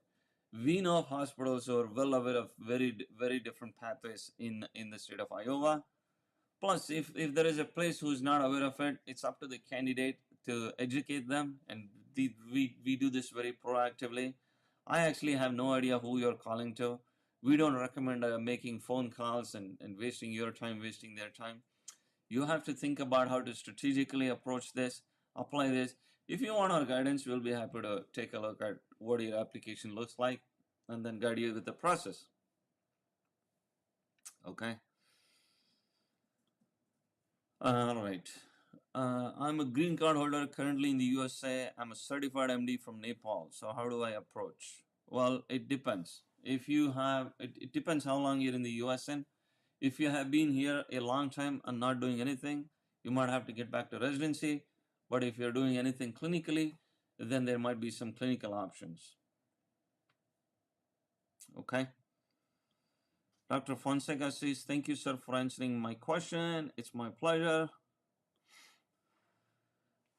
We know of hospitals who are well aware of very different pathways in the state of Iowa. Plus, if there is a place who is not aware of it, it's up to the candidate to educate them, and we do this very proactively. I actually have no idea who you're calling to. We don't recommend making phone calls and wasting your time, wasting their time. You have to think about how to strategically approach this, apply this. If you want our guidance, we'll be happy to take a look at what your application looks like and then guide you with the process. Okay. All right. I'm a green card holder currently in the USA. I'm a certified MD from Nepal. So how do I approach? Well, it depends. If you have, it depends how long you're in the US in. If you have been here a long time and not doing anything, you might have to get back to residency. But if you're doing anything clinically, then there might be some clinical options. Okay. Dr. Fonseca says, thank you, sir, for answering my question. It's my pleasure.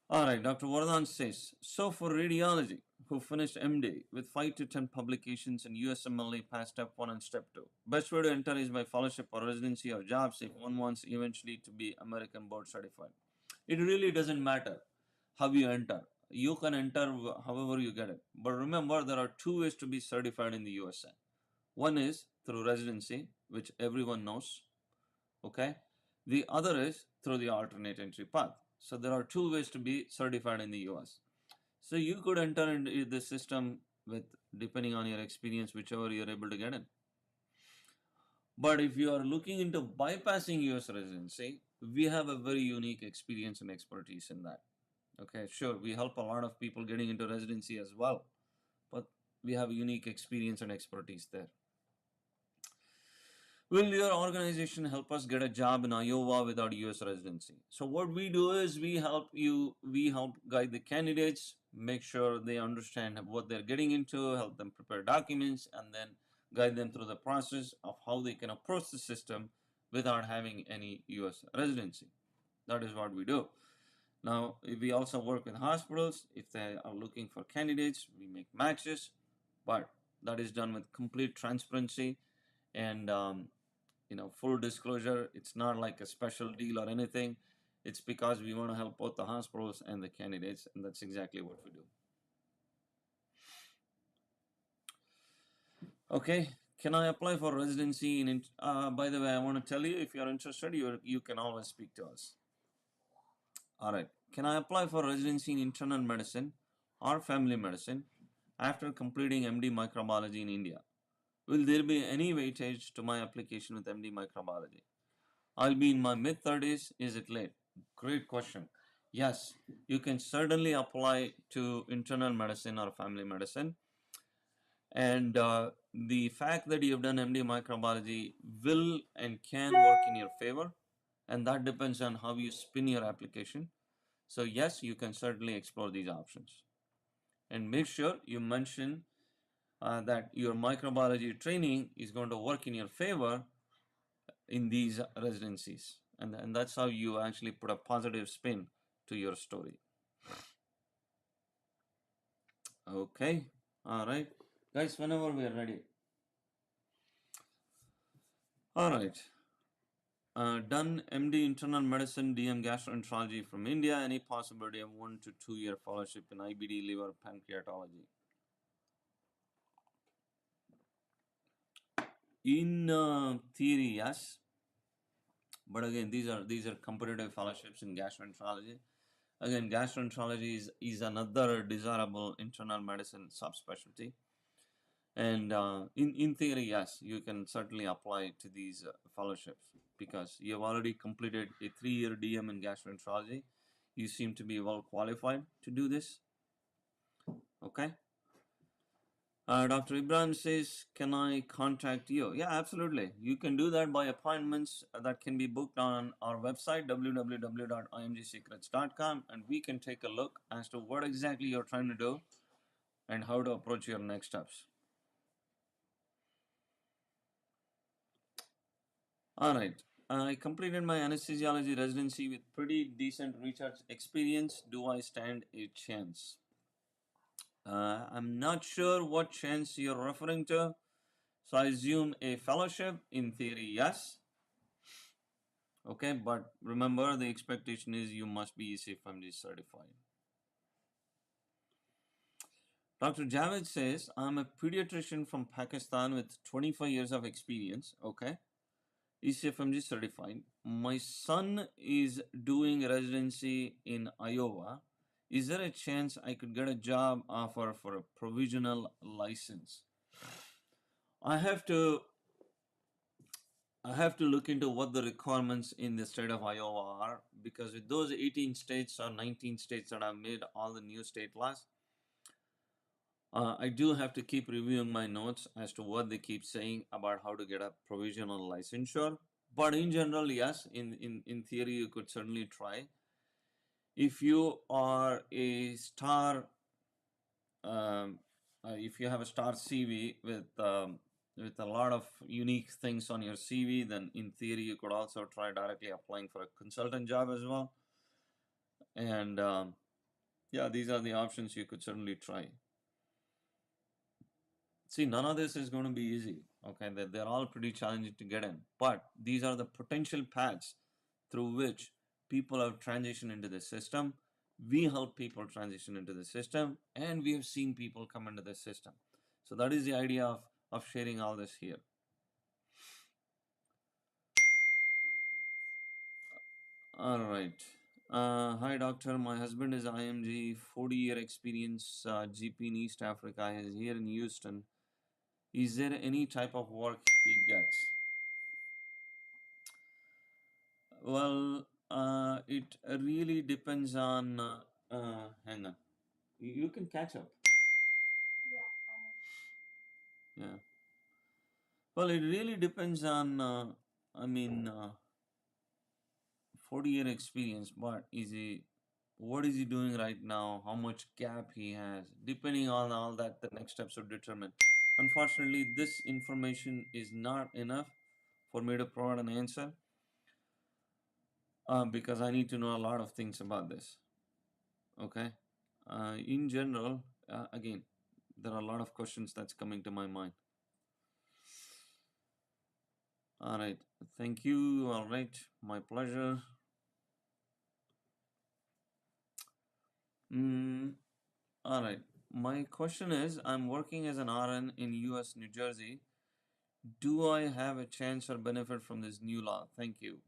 All right, Dr. Vardhan says, so for radiology, who finished MD with 5 to 10 publications in USMLE past step 1 and step 2, best way to enter is by fellowship or residency or jobs if one wants eventually to be American board certified. It really doesn't matter how you enter. You can enter however you get it. But remember, there are two ways to be certified in the USA. One is through residency, which everyone knows, okay? The other is through the alternate entry path. So there are two ways to be certified in the US. So you could enter into the system with, depending on your experience, whichever you're able to get in. But if you are looking into bypassing US residency, we have a very unique experience and expertise in that. Okay, sure, we help a lot of people getting into residency as well, but we have a unique experience and expertise there. Will your organization help us get a job in Iowa without US residency? So what we do is we help guide the candidates, make sure they understand what they're getting into, help them prepare documents, and then guide them through the process of how they can approach the system without having any US residency. That is what we do. Now, we also work with hospitals. If they are looking for candidates, we make matches, but that is done with complete transparency and full disclosure. It's not like a special deal or anything. It's because we want to help both the hospitals and the candidates, and that's exactly what we do. Okay, can I apply for residency in? By the way, I want to tell you, if you're interested, you can always speak to us. All right, can I apply for residency in internal medicine or family medicine after completing MD microbiology in India? Will there be any weightage to my application with MD microbiology? I'll be in my mid-30s. Is it late? Great question. Yes, you can certainly apply to internal medicine or family medicine. And the fact that you've done MD microbiology will and can work in your favor. And that depends on how you spin your application. So yes, you can certainly explore these options. And make sure you mention that your microbiology training is going to work in your favor in these residencies, and that's how you actually put a positive spin to your story. Okay, all right, guys, whenever we are ready. All right, done MD internal medicine, DM gastroenterology from India. Any possibility of 1 to 2 year fellowship in IBD, liver, pancreatology? In theory, yes, but again, these are competitive fellowships in gastroenterology. Again, gastroenterology is another desirable internal medicine subspecialty, and in theory, yes, you can certainly apply to these fellowships because you have already completed a 3-year DM in gastroenterology. You seem to be well qualified to do this. Okay. Dr. Ibrahim says, can I contact you? Yeah, absolutely. You can do that by appointments that can be booked on our website, www.imgsecrets.com, and we can take a look as to what exactly you're trying to do and how to approach your next steps. All right. I completed my anesthesiology residency with pretty decent research experience. Do I stand a chance? I'm not sure what chance you're referring to. So I assume a fellowship. In theory, yes. Okay, but remember the expectation is you must be ECFMG certified. Dr. Javed says, I'm a pediatrician from Pakistan with 25 years of experience. Okay, ECFMG certified. My son is doing residency in Iowa. Is there a chance I could get a job offer for a provisional license? I have to I have to look into what the requirements in the state of Iowa are, because with those 18 states or 19 states that have made all the new state laws, I do have to keep reviewing my notes as to what they keep saying about how to get a provisional licensure. But in general, yes, in theory, you could certainly try. If you are a star, um, if you have a star CV with a lot of unique things on your CV, then in theory, you could also try directly applying for a consultant job as well. And yeah, these are the options you could certainly try. See, none of this is going to be easy. Okay, they're all pretty challenging to get in, but these are the potential paths through which people have transitioned into the system. We help people transition into the system, and we have seen people come into the system. So that is the idea of sharing all this here. All right. Hi, doctor. My husband is IMG, 40-year experience, GP in East Africa. He is here in Houston. Is there any type of work he gets? Well, it really depends on. Hang on. You can catch up. Yeah, I know. Yeah. Well, it really depends on. I mean, 40-year experience, but is he? What is he doing right now? How much gap he has? Depending on all that, the next steps would determine. Unfortunately, this information is not enough for me to provide an answer, because I need to know a lot of things about this. Okay. In general, again, there are a lot of questions that's coming to my mind. All right. Thank you. All right. My pleasure. All right. My question is, I'm working as an RN in US, New Jersey. Do I have a chance or benefit from this new law? Thank you.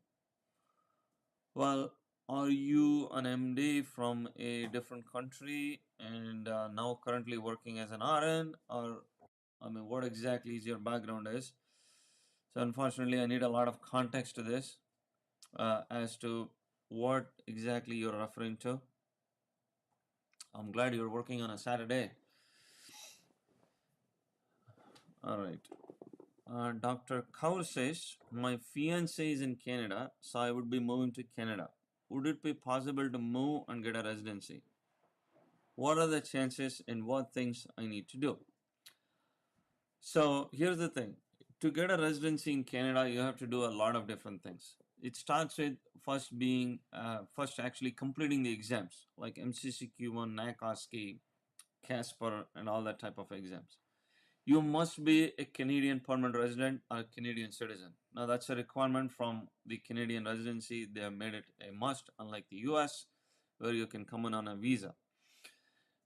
Well, are you an MD from a different country and now currently working as an RN, or I mean, what exactly is your background is? So unfortunately, I need a lot of context to this, as to what exactly you're referring to. I'm glad you're working on a Saturday. All right. Dr. Kaur says, my fiance is in Canada, so I would be moving to Canada. Would it be possible to move and get a residency? What are the chances and what things I need to do? So here's the thing. To get a residency in Canada, you have to do a lot of different things. It starts with first actually completing the exams like MCCQ1, NACOSCI, CASPER, and all that type of exams. You must be a Canadian permanent resident or a Canadian citizen. Now that's a requirement from the Canadian residency. They have made it a must, unlike the US, where you can come in on a visa.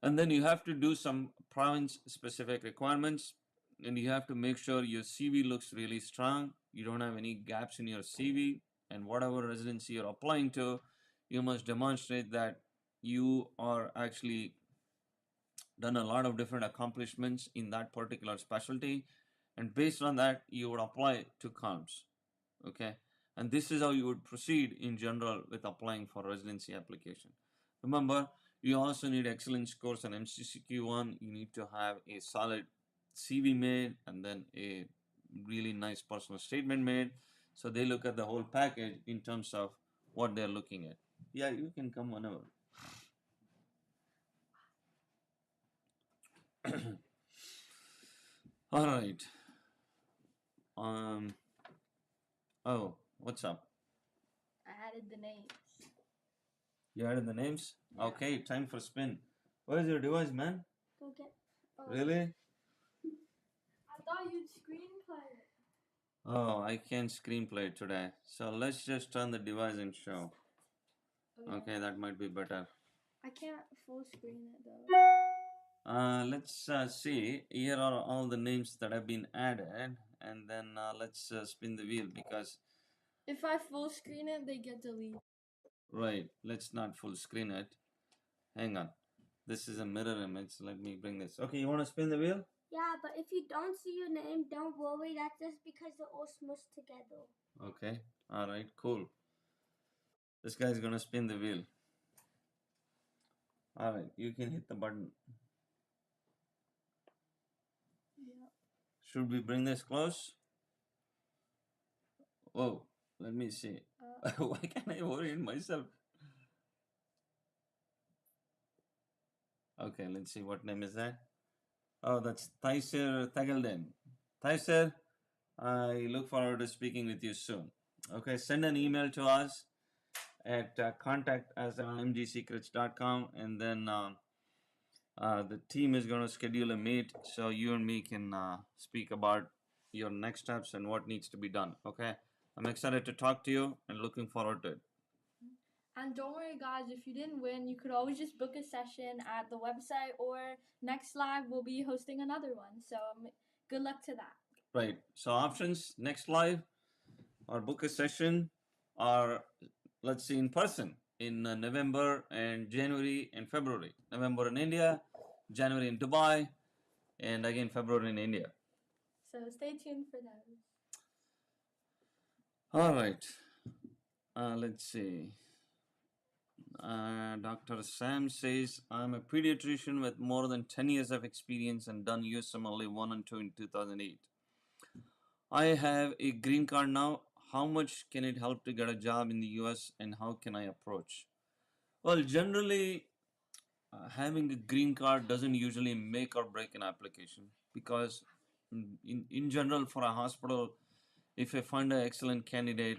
And then you have to do some province specific requirements, and you have to make sure your CV looks really strong. You don't have any gaps in your CV, and whatever residency you're applying to, you must demonstrate that you are actually done a lot of different accomplishments in that particular specialty, and based on that you would apply to COMS. Okay, and this is how you would proceed in general with applying for residency application. Remember, you also need excellent scores on MCCQ1. You need to have a solid CV made and then a really nice personal statement made. So they look at the whole package in terms of what they're looking at. Yeah, you can come whenever. All right. Um. Oh, what's up? I added the names. You added the names? Yeah. Okay, time for spin. Where's your device, man? Go get. Oh, Really? I thought you'd screenplay it. Oh, I can't screenplay today. So let's just turn the device and show. Okay, that might be better. I can't full screen it though. Let's see. Here are all the names that have been added, and then let's spin the wheel because. If I full screen it, they get deleted. Right, let's not full screen it. Hang on. This is a mirror image. Let me bring this. Okay, you want to spin the wheel? Yeah, but if you don't see your name, don't worry. That's just because they're all smushed together. Okay. All right, cool. This guy's going to spin the wheel. All right, you can hit the button. Yeah. Should we bring this close? Oh, let me see. Why can't I orient myself? Okay, let's see. What name is that? Oh, that's Thaisir Tagalden. Thaisir, I look forward to speaking with you soon. Okay, send an email to us at contact@mgsecrets.com, and then the team is going to schedule a meet so you and me can speak about your next steps and what needs to be done. Okay, I'm excited to talk to you and looking forward to it. And don't worry, guys, if you didn't win, you could always just book a session at the website, or next live we'll be hosting another one. So good luck to that. Right. So options: next live, or book a session, or let's see in person in November and January and February. November in India, January in Dubai, and again February in India. So stay tuned for those. All right. Let's see. Dr. Sam says, I'm a pediatrician with more than 10 years of experience and done USMLE 1 and 2 in 2008. I have a green card now. How much can it help to get a job in the US and how can I approach? Well, generally, having a green card doesn't usually make or break an application because, in general, for a hospital, if I find an excellent candidate,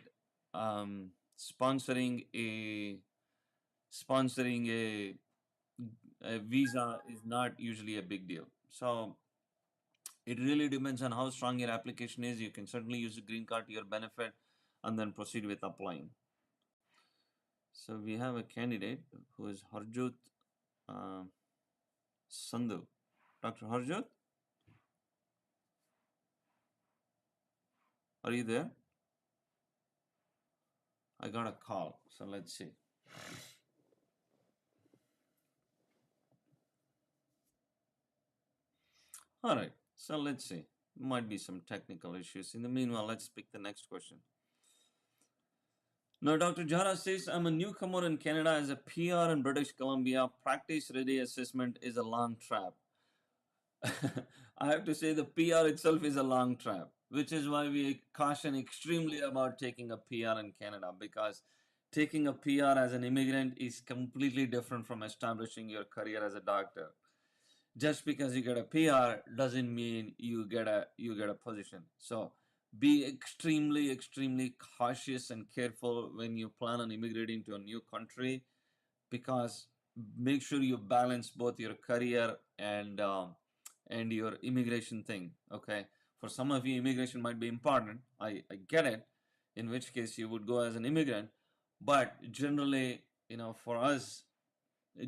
um, sponsoring a sponsoring a visa is not usually a big deal. So it really depends on how strong your application is. You can certainly use a green card to your benefit and then proceed with applying. So we have a candidate who is Harjot Sandhu. Dr. Harjot, are you there? I got a call, so let's see. All right, so let's see. Might be some technical issues. In the meanwhile, let's pick the next question. Now, Dr. Jara says, I'm a newcomer in Canada as a PR in British Columbia. Practice ready assessment is a long trap. I have to say the PR itself is a long trap, which is why we caution extremely about taking a PR in Canada, because taking a PR as an immigrant is completely different from establishing your career as a doctor. Just because you get a PR doesn't mean you get a position. So be extremely cautious and careful when you plan on immigrating to a new country, because make sure you balance both your career and your immigration thing. Okay, for some of you immigration might be important. I get it, in which case you would go as an immigrant, but generally, for us,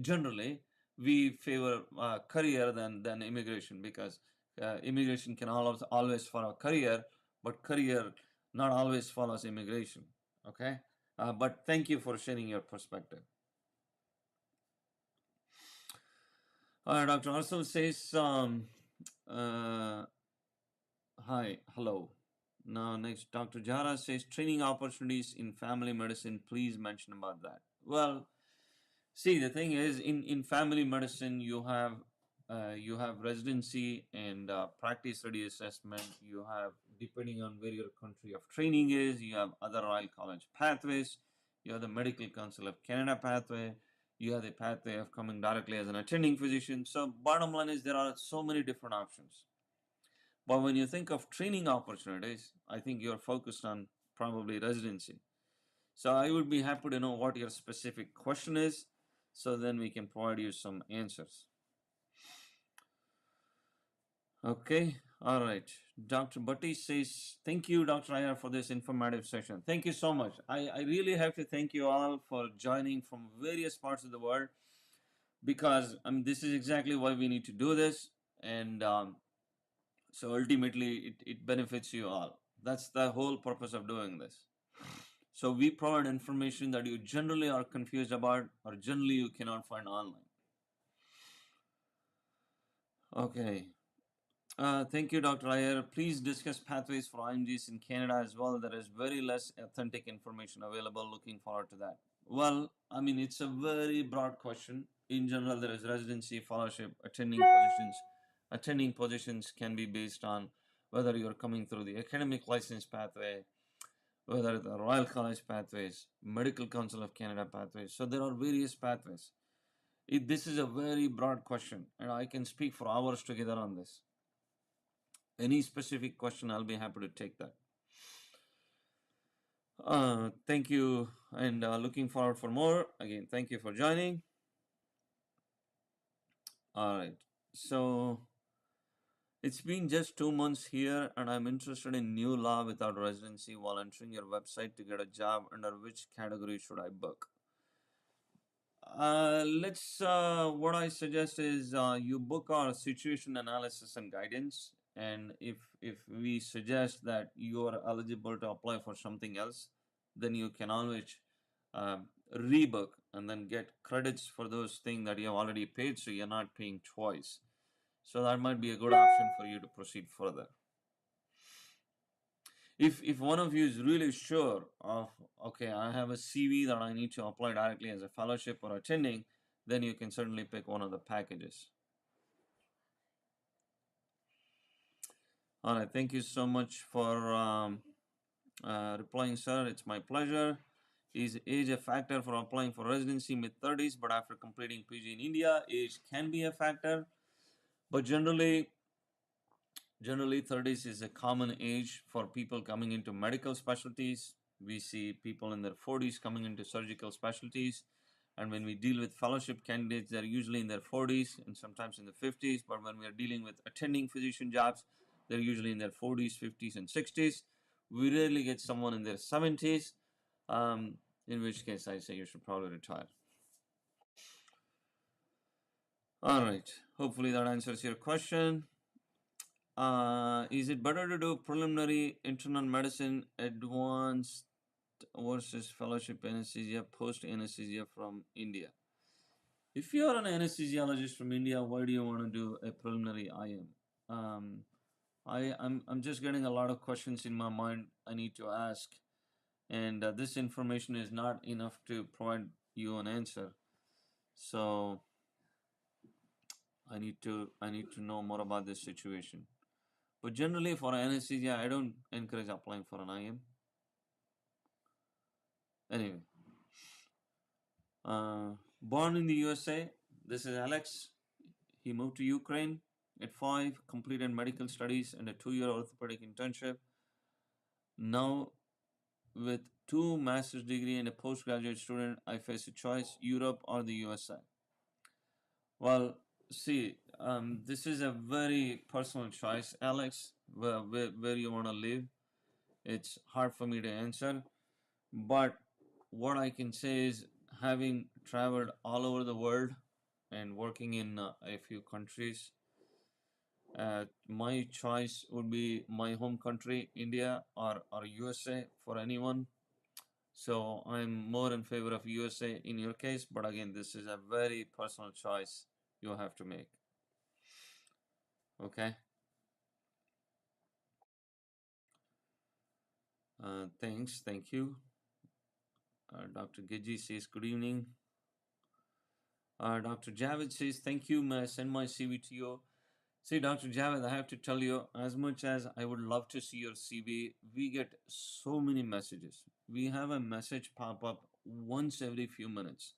generally we favor career than immigration, because immigration can always follow career, but career not always follows immigration. Okay, but thank you for sharing your perspective. Dr. Arsul says, hi, hello. Now, next, Dr. Jara says, training opportunities in family medicine, please mention about that. Well, see, the thing is, in family medicine, you have residency and practice ready assessment. You have, depending on where your country of training is, you have other Royal College pathways. You have the Medical Council of Canada pathway. You have the pathway of coming directly as an attending physician. So bottom line is there are so many different options. But when you think of training opportunities, I think you're focused on probably residency. So I would be happy to know what your specific question is, so then we can provide you some answers. Okay, all right. Dr. Bhatti says, thank you, Dr. Iyer, for this informative session. Thank you so much. I really have to thank you all for joining from various parts of the world, because this is exactly why we need to do this. And so ultimately, it benefits you all. That's the whole purpose of doing this. So we provide information that you generally are confused about or generally you cannot find online. Okay. Thank you, Dr. Iyer. Please discuss pathways for IMGs in Canada as well. There is very less authentic information available. Looking forward to that. Well, I mean, it's a very broad question. In general, there is residency, fellowship, attending positions. Attending positions can be based on whether you're coming through the academic license pathway, whether the Royal College pathways, Medical Council of Canada pathways. So there are various pathways. This is a very broad question, and I can speak for hours together on this. Any specific question, I'll be happy to take that. Thank you, and looking forward for more. Again, thank you for joining. All right, so it's been just 2 months here, and I'm interested in new law without residency while entering your website to get a job. Under which category should I book? What I suggest is you book our situation analysis and guidance, and if we suggest that you are eligible to apply for something else, then you can always rebook and then get credits for those things that you have already paid, so you're not paying twice. So that might be a good option for you to proceed further. If one of you is really sure of, okay, I have a CV that I need to apply directly as a fellowship or attending, then you can certainly pick one of the packages. All right, thank you so much for replying, sir. It's my pleasure. Is age a factor for applying for residency? Mid-30s, but after completing PG in India, age can be a factor. But generally 30s is a common age for people coming into medical specialties. We see people in their 40s coming into surgical specialties. And when we deal with fellowship candidates, they're usually in their 40s and sometimes in the 50s. But when we are dealing with attending physician jobs, they're usually in their 40s, 50s, and 60s. We rarely get someone in their 70s, in which case I say you should probably retire. All right. Hopefully that answers your question. Is it better to do preliminary internal medicine advanced versus fellowship anesthesia post anesthesia from India? If you are an anesthesiologist from India, why do you want to do a preliminary IM? I'm just getting a lot of questions in my mind I need to ask, and this information is not enough to provide you an answer. So I need to know more about this situation. But generally for anesthesia, I don't encourage applying for an IM. Anyway, born in the USA, this is Alex. He moved to Ukraine at 5, completed medical studies and a 2-year orthopedic internship. Now, with 2 master's degree and a postgraduate student, I face a choice: Europe or the USA. Well, see, this is a very personal choice, Alex, where you want to live. It's hard for me to answer, but what I can say is, having traveled all over the world and working in a few countries, my choice would be my home country, India, or USA for anyone. So I'm more in favor of USA in your case, but again, this is a very personal choice you have to make. Okay. Thanks. Thank you. Dr. Gidji says good evening. Dr. Javed says thank you. May I send my CV to you? See, Dr. Javed, I have to tell you, as much as I would love to see your CV, we get so many messages. We have a message pop up once every few minutes,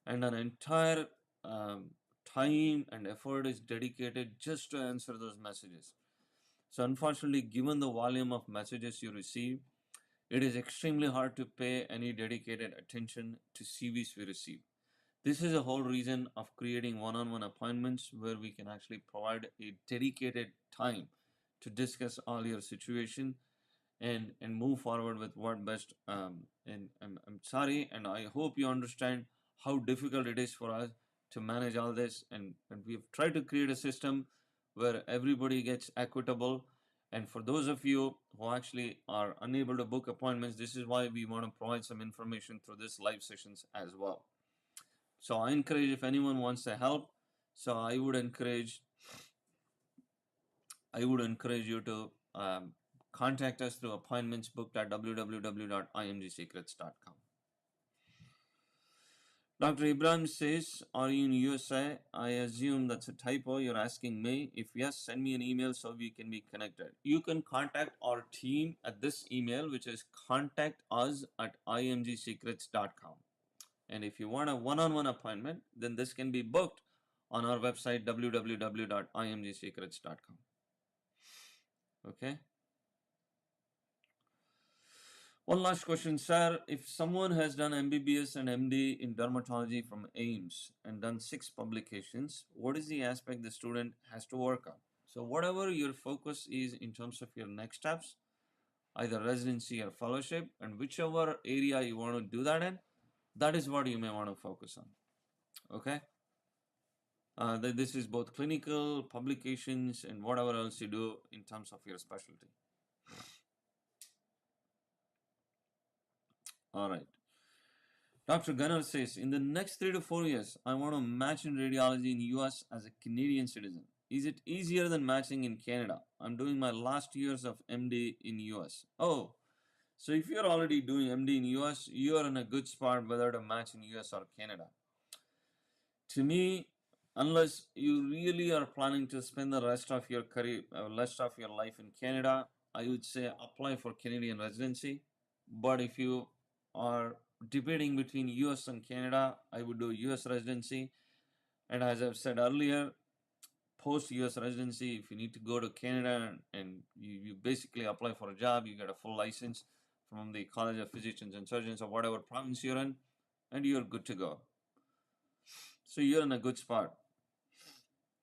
and an entire time and effort is dedicated just to answer those messages. So, unfortunately, given the volume of messages you receive, it is extremely hard to pay any dedicated attention to CVs we receive. This is the whole reason of creating one-on-one appointments where we can actually provide a dedicated time to discuss all your situation and move forward with what best. And I'm sorry, and I hope you understand how difficult it is for us to manage all this. And we've tried to create a system where everybody gets equitable. And for those of you who actually are unable to book appointments, this is why we want to provide some information through this live sessions as well. So I encourage, if anyone wants to help, so I would encourage I would encourage you to contact us through appointments booked at www.imgsecrets.com. Dr. Ibrahim says, are you in USA? I assume that's a typo. You're asking me. If yes, send me an email so we can be connected. You can contact our team at this email, which is contactus@imgsecrets.com. And if you want a one-on-one appointment, then this can be booked on our website, www.imgsecrets.com. Okay. One last question, sir. If someone has done MBBS and MD in dermatology from AIMS and done 6 publications, what is the aspect the student has to work on? So whatever your focus is in terms of your next steps, either residency or fellowship, and whichever area you want to do that in, that is what you may want to focus on. Okay. This is both clinical, publications, and whatever else you do in terms of your specialty. All right. Dr. Gunnar says, in the next 3 to 4 years, I want to match in radiology in US as a Canadian citizen. Is it easier than matching in Canada? I'm doing my last years of MD in US. Oh, so if you're already doing MD in US, you are in a good spot whether to match in US or Canada. To me, unless you really are planning to spend the rest of your career, rest of your life in Canada, I would say apply for Canadian residency. But if you are debating between US and Canada, I would do US residency. And as I've said earlier, post US residency, if you need to go to Canada and you basically apply for a job, you get a full license from the College of Physicians and Surgeons or whatever province you're in, and you're good to go. So you're in a good spot.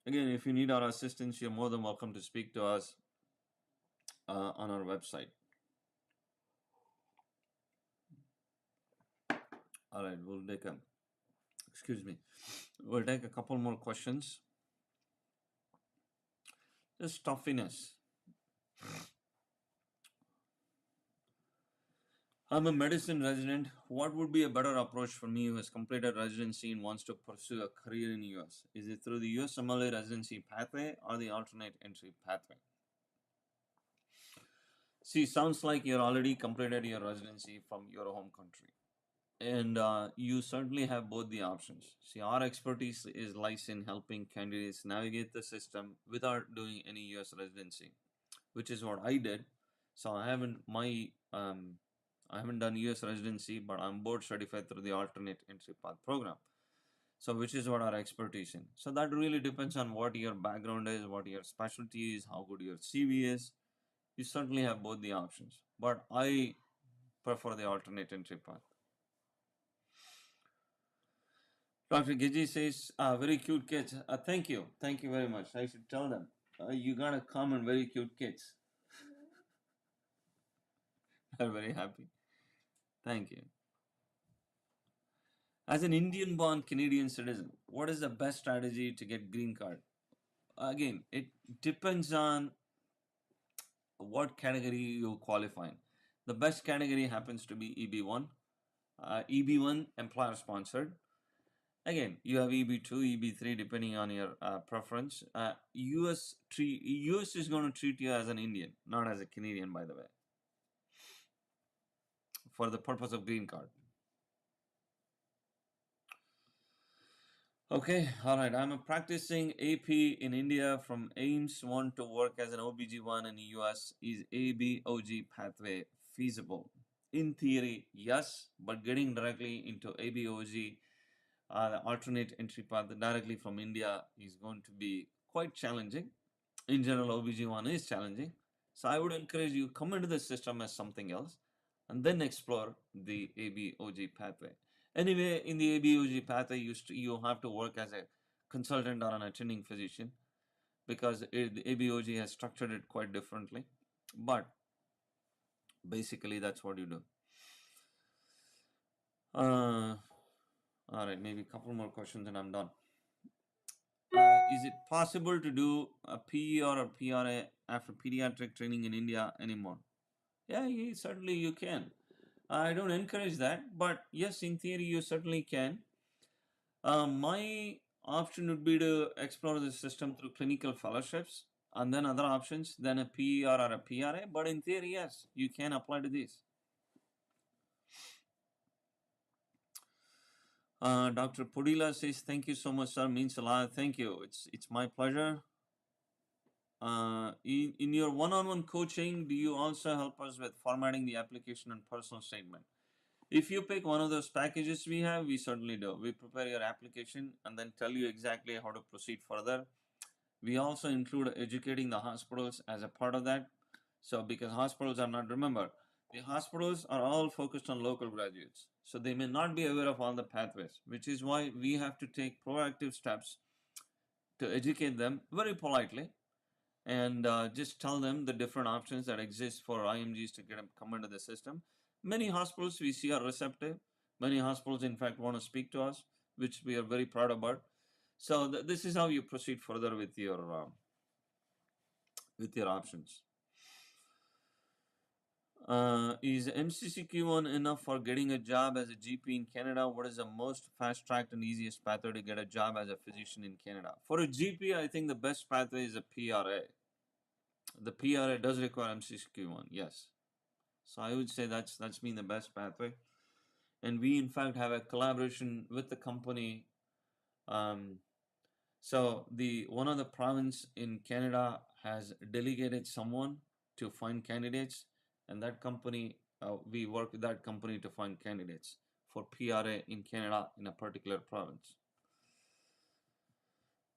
Again, if you need our assistance, you're more than welcome to speak to us on our website. All right, we'll take a couple more questions. Just stuffiness. I'm a medicine resident. What would be a better approach for me who has completed residency and wants to pursue a career in US? Is it through the USMLE residency pathway or the alternate entry pathway? See, sounds like you're already completed your residency from your home country. And you certainly have both the options. See, our expertise lies in helping candidates navigate the system without doing any US residency, which is what I did. So I haven't done US residency, but I'm board certified through the alternate entry path program. So which is what our expertise in. So that really depends on what your background is, what your specialty is, how good your CV is. You certainly have both the options, but I prefer the alternate entry path. Dr. Giji says, very cute kids. Thank you very much. I should tell them. You got a common very cute kids. They're very happy. Thank you. As an Indian-born Canadian citizen, what is the best strategy to get green card? Again, it depends on what category you qualify in. The best category happens to be EB1. EB1 employer sponsored. Again, you have EB2, EB3 depending on your preference. US is going to treat you as an Indian, not as a Canadian, by the way, for the purpose of green card. Okay, all right. I'm practicing AP in India from AIMS. Want to work as an OBGYN in the US. Is ABOG pathway feasible? In theory, yes, but getting directly into ABOG, the alternate entry path directly from India is going to be quite challenging. In general, OBGYN is challenging. So I would encourage you come into the system as something else and then explore the ABOG pathway. Anyway, in the ABOG pathway, you have to work as a consultant or an attending physician because the ABOG has structured it quite differently. But basically, that's what you do. All right, maybe a couple more questions and I'm done. Is it possible to do a PE or a PRA after pediatric training in India anymore? Yeah, certainly you can. I don't encourage that, but yes, in theory, you certainly can. My option would be to explore the system through clinical fellowships. and then other options than a PER or a PRA, but in theory, yes, you can apply to these. Dr. Pudila says, thank you so much, sir. Means a lot. Thank you. It's my pleasure. In your one-on-one coaching, do you also help us with formatting the application and personal statement? If you pick one of those packages we have, we certainly do. We prepare your application and then tell you exactly how to proceed further. We also include educating the hospitals as a part of that. So because hospitals are not, remember, the hospitals are all focused on local graduates. So they may not be aware of all the pathways, which is why we have to take proactive steps to educate them very politely and just tell them the different options that exist for IMGs to come into the system. Many hospitals we see are receptive. Many hospitals, in fact, want to speak to us, which we are very proud about. So this is how you proceed further with your options. Is MCCQ1 enough for getting a job as a GP in Canada? What is the most fast-tracked and easiest pathway to get a job as a physician in Canada? For a GP, I think the best pathway is a PRA. The PRA does require MCCQ1, yes. So I would say that's been the best pathway. And we, in fact, have a collaboration with the company. So one of the province in Canada has delegated someone to find candidates, and that company, we work with that company to find candidates for PRA in Canada in a particular province.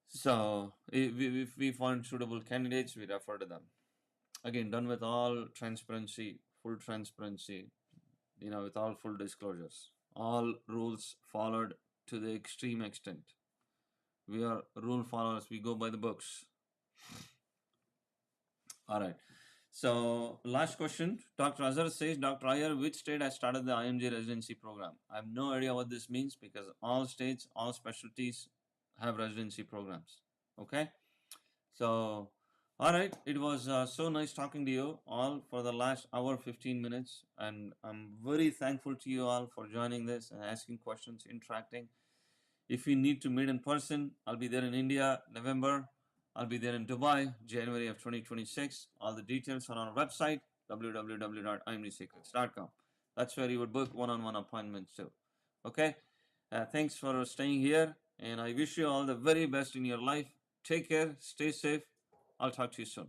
So if we find suitable candidates, we refer to them. Again, done with all transparency, full transparency, with all full disclosures, all rules followed to the extreme extent. We are rule followers, we go by the books. All right. So last question, Dr. Azhar says, Dr. Iyer, which state has started the IMG residency program? I have no idea what this means because all states, all specialties have residency programs. Okay. So, all right. It was so nice talking to you all for the last hour, 15 minutes. And I'm very thankful to you all for joining this and asking questions, interacting. If you need to meet in person, I'll be there in India, November. I'll be there in Dubai, January of 2026. All the details are on our website, www.imdsecrets.com. That's where you would book one-on-one appointments too. Okay? Thanks for staying here, and I wish you all the very best in your life. Take care, stay safe. I'll talk to you soon.